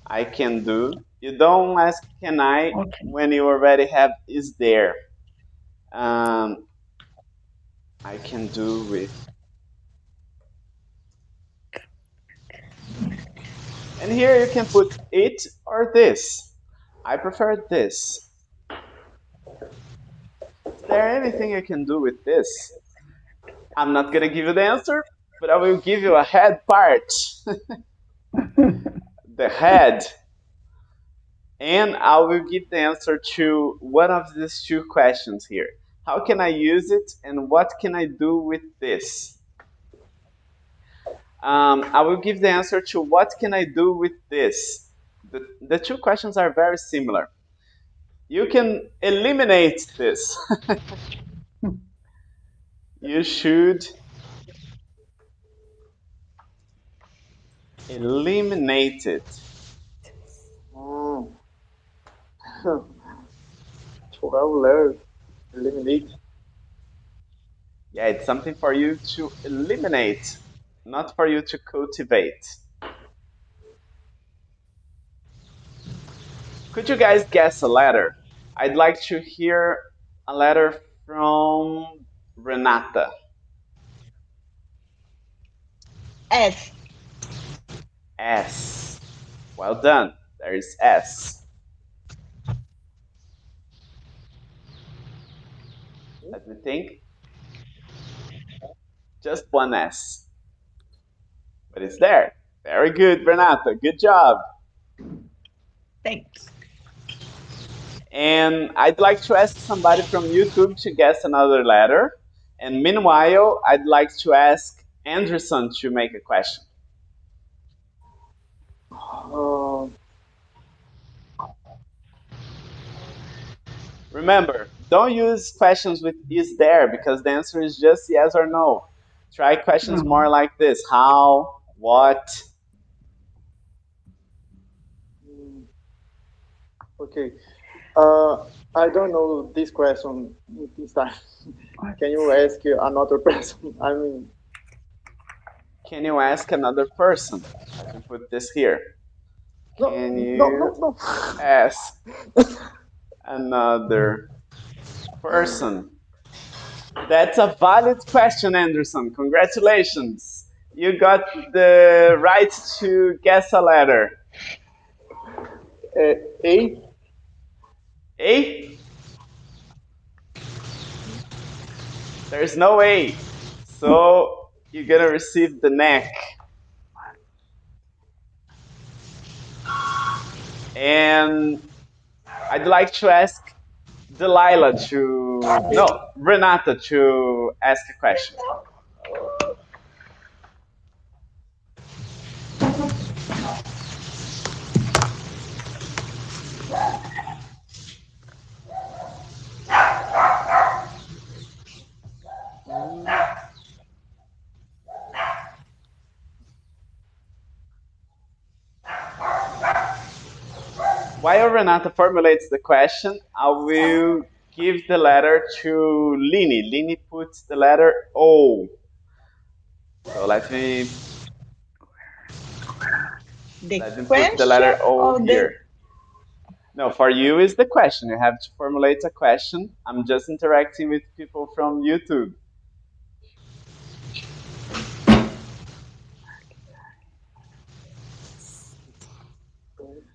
I can do? You don't ask can I when you already have is there. I can do with. And here you can put it or this. I prefer this. Is there anything I can do with this? I'm not going to give you the answer, but I will give you a head part. The head. And I will give the answer to one of these two questions here. How can I use it and what can I do with this? I will give the answer to what can I do with this. The two questions are very similar. You can eliminate this. You should eliminate it. Eliminate. Yeah, it's something for you to eliminate, not for you to cultivate. Could you guys guess a letter? I'd like to hear a letter from Renata. S. S. Well done. There is S. Let me think. Just one S. But it's there. Very good, Renata. Good job. Thanks. And I'd like to ask somebody from YouTube to guess another letter. And meanwhile, I'd like to ask Anderson to make a question. Remember, don't use questions with is there because the answer is just yes or no. Try questions more like this. How? What? Okay. I don't know this question this time. Can you ask another person? I mean, can you ask another person? I can put this here. Can you ask another person? That's a valid question, Anderson. Congratulations. you got the right to guess a letter. A. A? There's no A. So you're gonna receive the neck. And I'd like to ask Renata to ask a question. While Renata formulates the question, I will give the letter to Lini. Lini puts the letter O. So let me put the letter O here. No, for you is the question. You have to formulate a question. I'm just interacting with people from YouTube.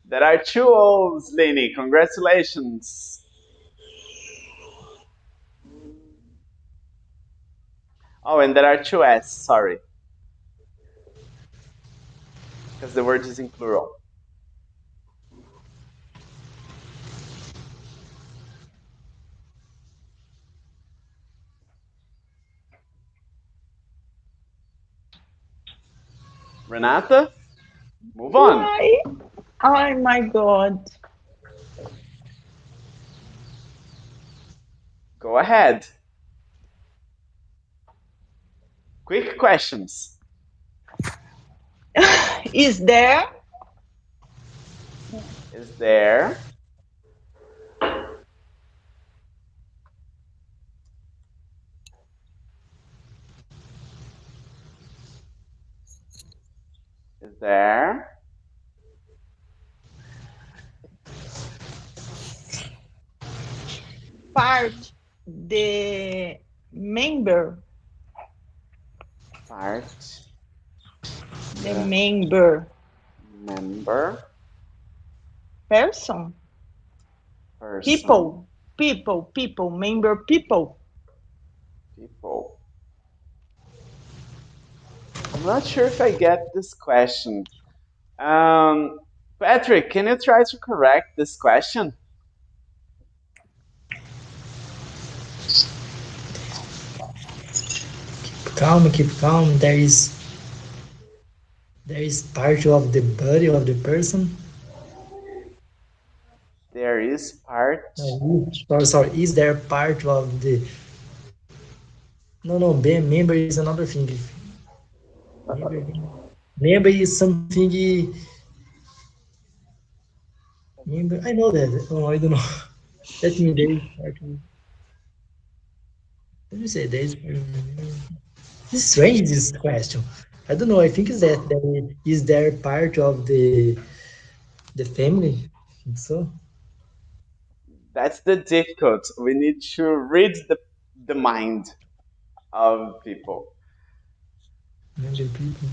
There are 2 O's, Lini. Congratulations. Oh, and there are 2 S, sorry. Because the word is in plural. Renata, move on. Why? Oh my God. Go ahead. Quick questions. Is there? Is there? Is there? Part the member. Part. The member. Member. Person. People. People. Member people. People. I'm not sure if I get this question. Patrick, can you try to correct this question? Keep calm. There is part of the body of the person. There is part. Sorry. Is there part of the? No. Member is another thing. Member is something. Member. I know that. Oh, I don't know. Let me there is part. Let me say there is. This is strange. This question. I don't know. I think is that is there part of the family? I think so. That's the difficult. We need to read the mind of people. Member people.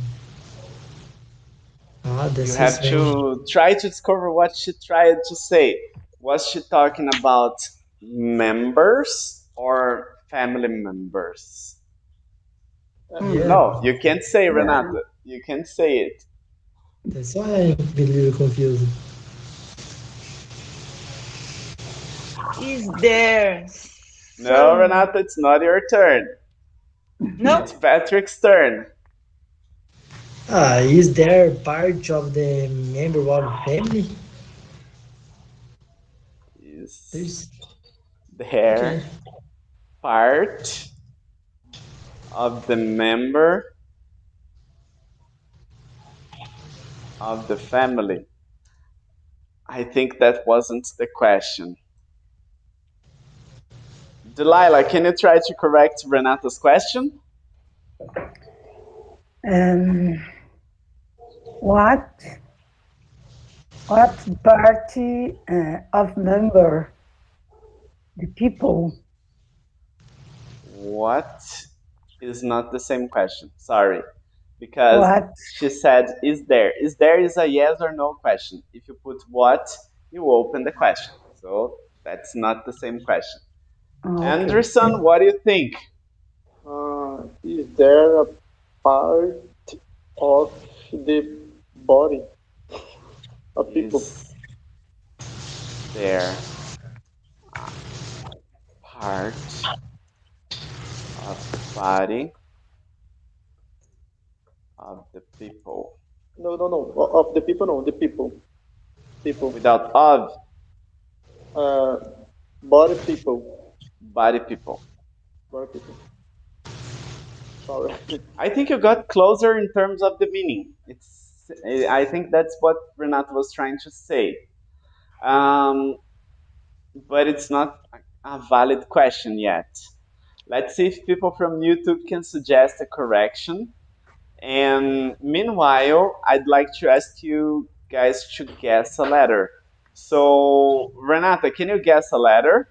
You have to try to discover what she tried to say. Was she talking about members or family members? Yeah. No, you can't say Renata. You can't say it. That's why I'm a little confused. Is there? No, Renata, it's not your turn. No. It's Patrick's turn. Is there part of the member of the family? Is there part of the member of the family? I think that wasn't the question. Delilah, can you try to correct Renata's question? What party of member? The people. What is not the same question? Sorry. because What? she said, is there? Is there is a yes or no question. If you put what, you open the question. So that's not the same question. Okay. Anderson, what do you think? Is there a part of the body of people? Is there a part of the body of the people? No. Of the people, no. The people. People. Without of? Body people. Body people. Body people. Sorry. I think you got closer in terms of the meaning. I think that's what Renata was trying to say. But it's not a valid question yet. Let's see if people from YouTube can suggest a correction. And meanwhile, I'd like to ask you guys to guess a letter. So, Renata, can you guess a letter?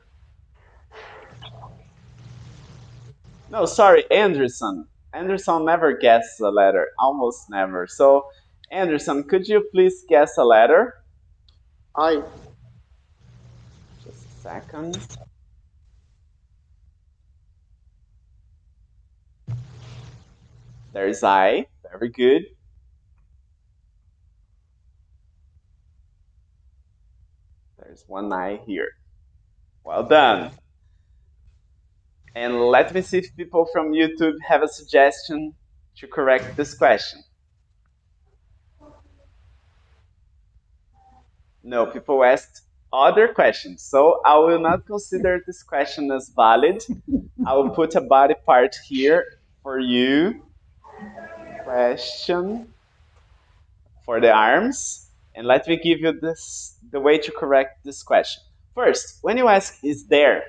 No, sorry, Anderson. Anderson never guesses a letter, almost never. So, Anderson, could you please guess a letter? I. Just a second. There's I. Very good. There's one I here. Well done. And let me see if people from YouTube have a suggestion to correct this question. No, people asked other questions. So I will not consider this question as valid. I will put a body part here for you. Question for the arms. And let me give you the way to correct this question. First, when you ask, is there?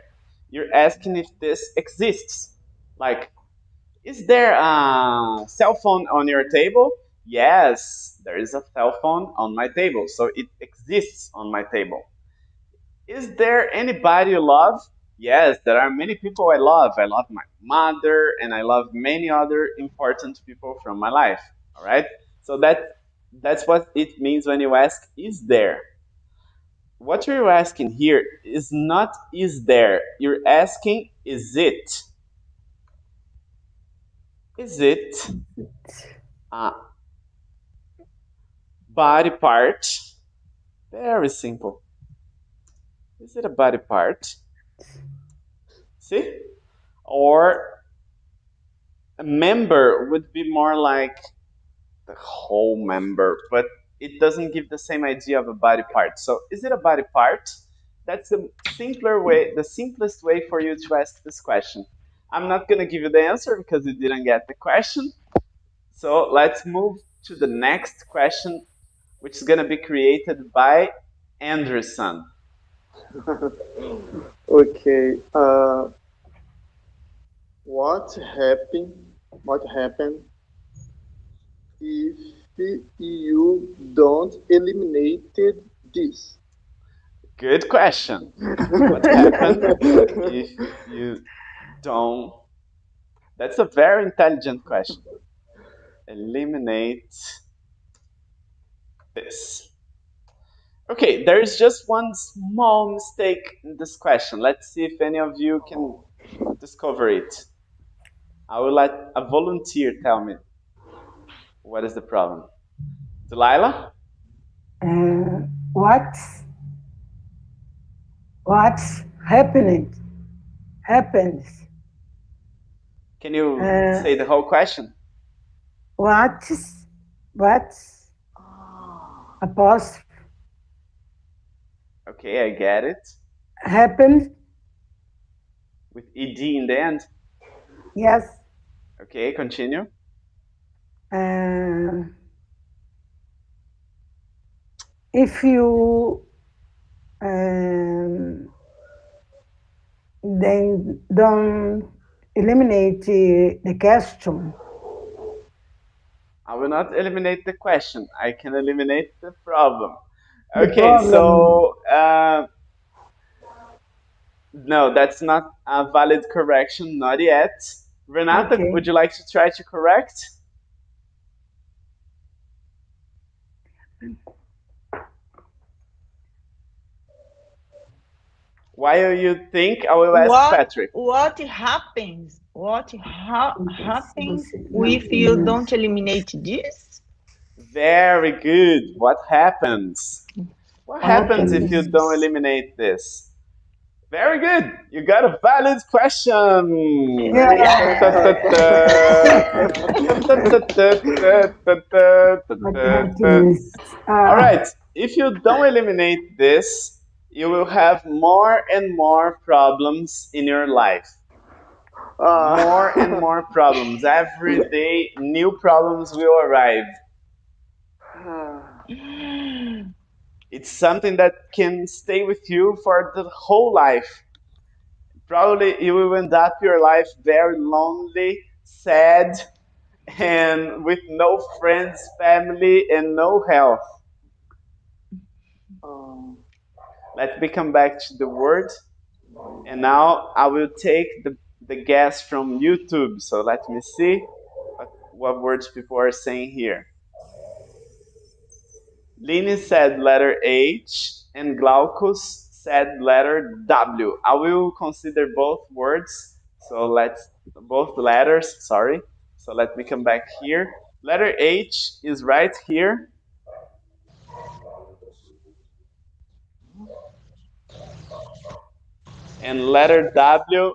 You're asking if this exists. Like, is there a cell phone on your table? Yes, there is a cell phone on my table, so it exists on my table. Is there anybody you love? Yes, there are many people I love. I love my mother, and I love many other important people from my life. All right? So that's what it means when you ask, is there? What you're asking here is not is there. You're asking, is it? Is it a body part? Very simple. Is it a body part? See? Or a member would be more like the whole member, but it doesn't give the same idea of a body part. So is it a body part? That's the simplest way for you to ask this question. I'm not going to give you the answer because you didn't get the question. So let's move to the next question, which is going to be created by Anderson. Okay. What happened if you don't eliminate this? Good question. What happened if you don't? That's a very intelligent question. Eliminate this. Okay, there is just one small mistake in this question. Let's see if any of you can discover it. I will let a volunteer tell me what is the problem. Delilah? What's happening? Happens. Can you say the whole question? What's apostrophe? Okay, I get it. Happened. With ed in the end? Yes. Okay, continue. If you then don't eliminate the question. I will not eliminate the question. I can eliminate the problem. Okay, so no, that's not a valid correction, not yet. Renata, would you like to try to correct? While you think, I will ask Patrick. What happens? Happens if you don't eliminate this? Very good. What happens? What happens if you don't eliminate this? Very good. You got a valid question. All right. If you don't eliminate this, you will have more and more problems in your life. More and more problems. Every day, new problems will arrive. It's something that can stay with you for the whole life. Probably you will end up your life very lonely, sad, and with no friends, family, and no health. Let me come back to the word. And now I will take the guess from YouTube. So let me see what words people are saying here. Lini said letter H and Glaucus said letter W. I will consider both words. So both letters, sorry. So let me come back here. Letter H is right here. And letter W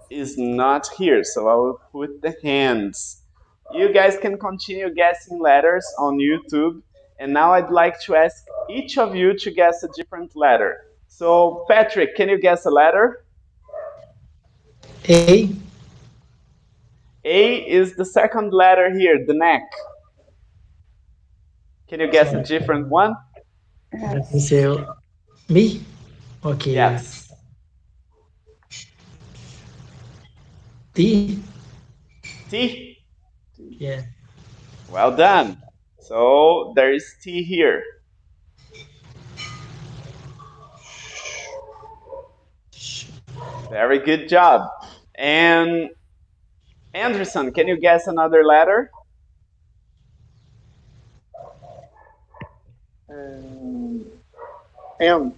is not here. So I will put the hands. You guys can continue guessing letters on YouTube. And now I'd like to ask each of you to guess a different letter. So, Patrick, can you guess a letter? A. A is the second letter here, the neck. Can you guess a different one? Let me say me. Okay. Yes. T. T? Yeah. Well done. So there is T here. Very good job. And Anderson, can you guess another letter? M.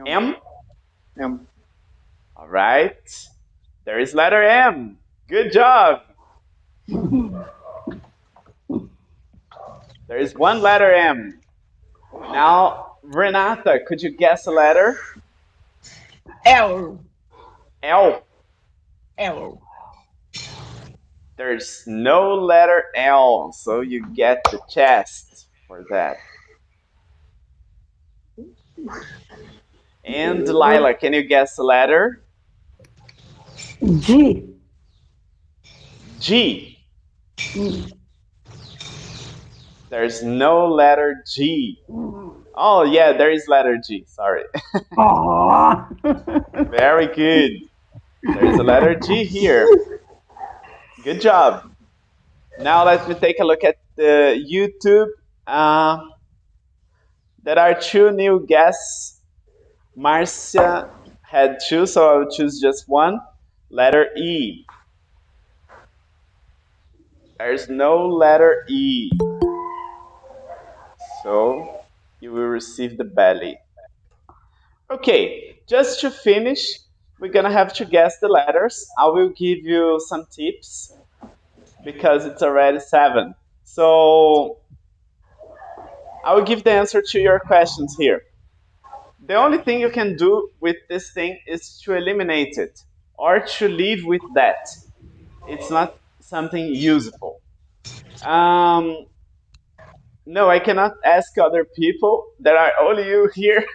M? M. All right. There is letter M. Good job. There is one letter M. Now, Renata, could you guess a letter? L. L. L. There's no letter L, so you get the chest for that. And Delilah, can you guess a letter? G. G. There's no letter G. Oh, yeah, there is letter G. Sorry. Very good. There's a letter G here. Good job. Now let me take a look at the YouTube. There are two new guests. Marcia had two, so I will choose just one. Letter E. There's no letter E. So you will receive the belly. Okay, just to finish, we're gonna have to guess the letters. I will give you some tips because it's already 7. So I will give the answer to your questions here. The only thing you can do with this thing is to eliminate it or to live with that. It's not something useful. No, I cannot ask other people. There are only you here.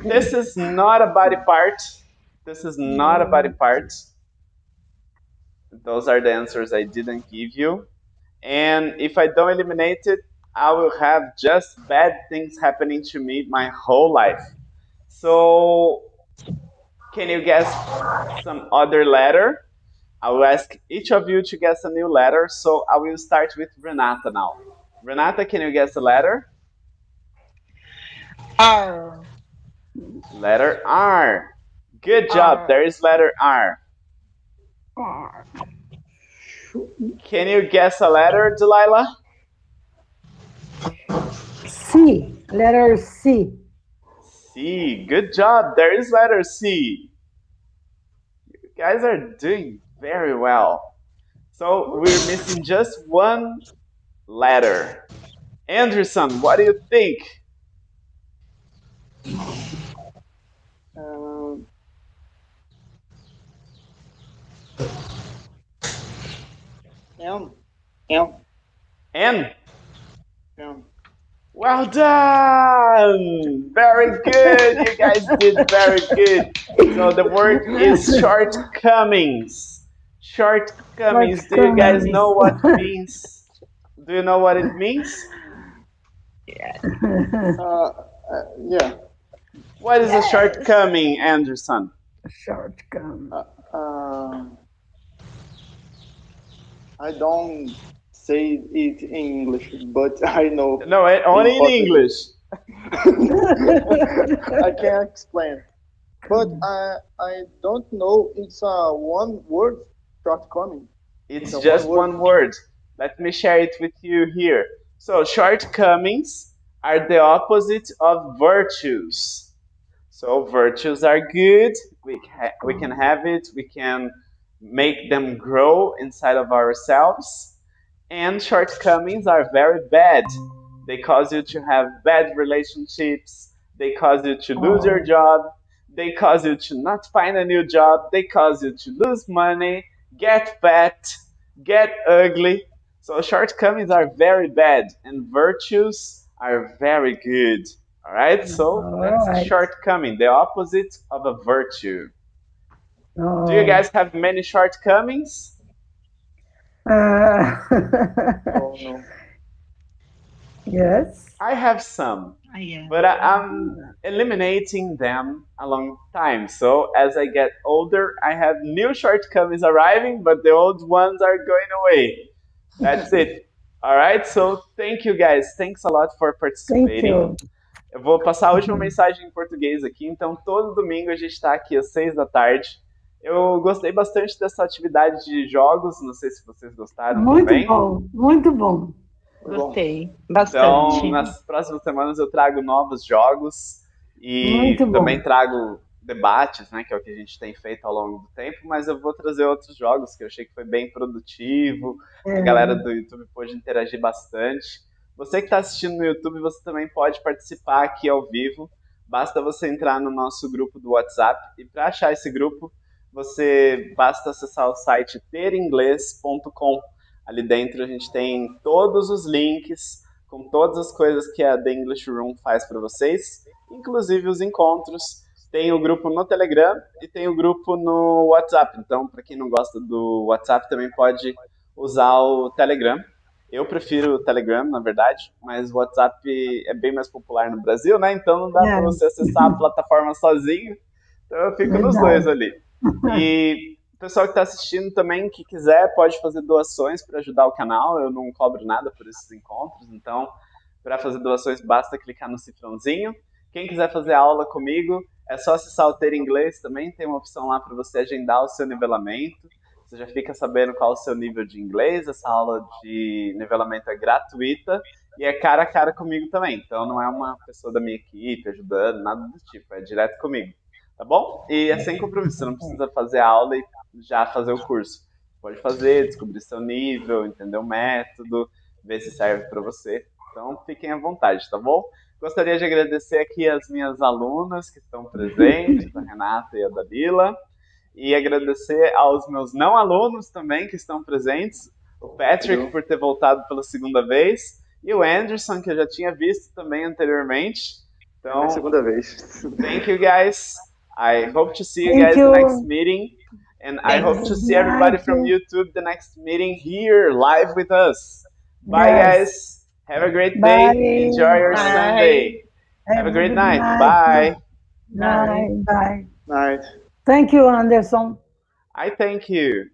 This is not a body part. This is not a body part. Those are the answers I didn't give you. And if I don't eliminate it, I will have just bad things happening to me my whole life. So, can you guess some other letter? I will ask each of you to guess a new letter. So I will start with Renata now. Renata, can you guess a letter? R. Letter R. Good job. R. There is letter R. R. Can you guess a letter, Delilah? C. C. Letter C. C. Good job. There is letter C. You guys are doing very well. So we're missing just one letter. Anderson, what do you think? M. N. M. Well done! Very good! You guys did very good. So the word is shortcomings. Shortcomings. Do you guys know what it means? Do you know what it means? Yeah. What is a shortcoming, Anderson? Shortcoming. I don't say it in English, but I know. No, only in English. I can't explain. But I don't know. It's a one word shortcoming. It's just one word. Let me share it with you here. So shortcomings are the opposite of virtues. So virtues are good. We can have it. We can make them grow inside of ourselves. And shortcomings are very bad. They cause you to have bad relationships. They cause you to lose your job. They cause you to not find a new job. They cause you to lose money, get fat, get ugly. So shortcomings are very bad, and virtues are very good. All right, so that's a shortcoming, the opposite of a virtue. Do you guys have many shortcomings? Oh no. Yes. I have some, but I'm eliminating them along time. So as I get older, I have new shortcomings arriving, but the old ones are going away. That's it. All right, so thank you guys. Thanks a lot for participating. Thank you. Eu vou passar a última mensagem em português aqui. Então, todo domingo a gente está aqui às 6 da tarde. Eu gostei bastante dessa atividade de jogos. Não sei se vocês gostaram também. Muito bom, muito bom. Gostei bastante. Então, nas próximas semanas eu trago novos jogos e também trago debates, né, que é o que a gente tem feito ao longo do tempo, mas eu vou trazer outros jogos que eu achei que foi bem produtivo, a galera do YouTube pôde interagir bastante. Você que está assistindo no YouTube, você também pode participar aqui ao vivo, basta você entrar no nosso grupo do WhatsApp, e para achar esse grupo, você basta acessar o site teringlês.com. Ali dentro a gente tem todos os links com todas as coisas que a The English Room faz para vocês, inclusive os encontros. Tem o grupo no Telegram e tem o grupo no WhatsApp. Então, para quem não gosta do WhatsApp, também pode usar o Telegram. Eu prefiro o Telegram, na verdade, mas o WhatsApp é bem mais popular no Brasil, né? Então não dá para você acessar a plataforma sozinho. Então eu fico nos dois ali. E o pessoal que está assistindo também, que quiser, pode fazer doações para ajudar o canal. Eu não cobro nada por esses encontros, então para fazer doações basta clicar no cifrãozinho. Quem quiser fazer aula comigo, é só acessar o Ter Inglês também, tem uma opção lá para você agendar o seu nivelamento. Você já fica sabendo qual é o seu nível de inglês. Essa aula de nivelamento é gratuita e é cara a cara comigo também. Então não é uma pessoa da minha equipe ajudando, nada do tipo, é direto comigo. Tá bom? E é sem compromisso, você não precisa fazer a aula e já fazer o curso. Pode fazer, descobrir seu nível, entender o método, ver se serve para você. Então fiquem à vontade, tá bom? Gostaria de agradecer aqui as minhas alunas que estão presentes, a Renata e a Dalila. E agradecer aos meus não alunos também que estão presentes. O Patrick por ter voltado pela segunda vez. E o Anderson, que eu já tinha visto também anteriormente. Então, segunda vez. Thank you guys. I hope to see you guys the next meeting. And I hope to see everybody from YouTube the next meeting here live with us. Bye guys. Have a great day. Enjoy your Sunday. Have a great night. Bye. Bye. Night. Thank you, Anderson. I thank you.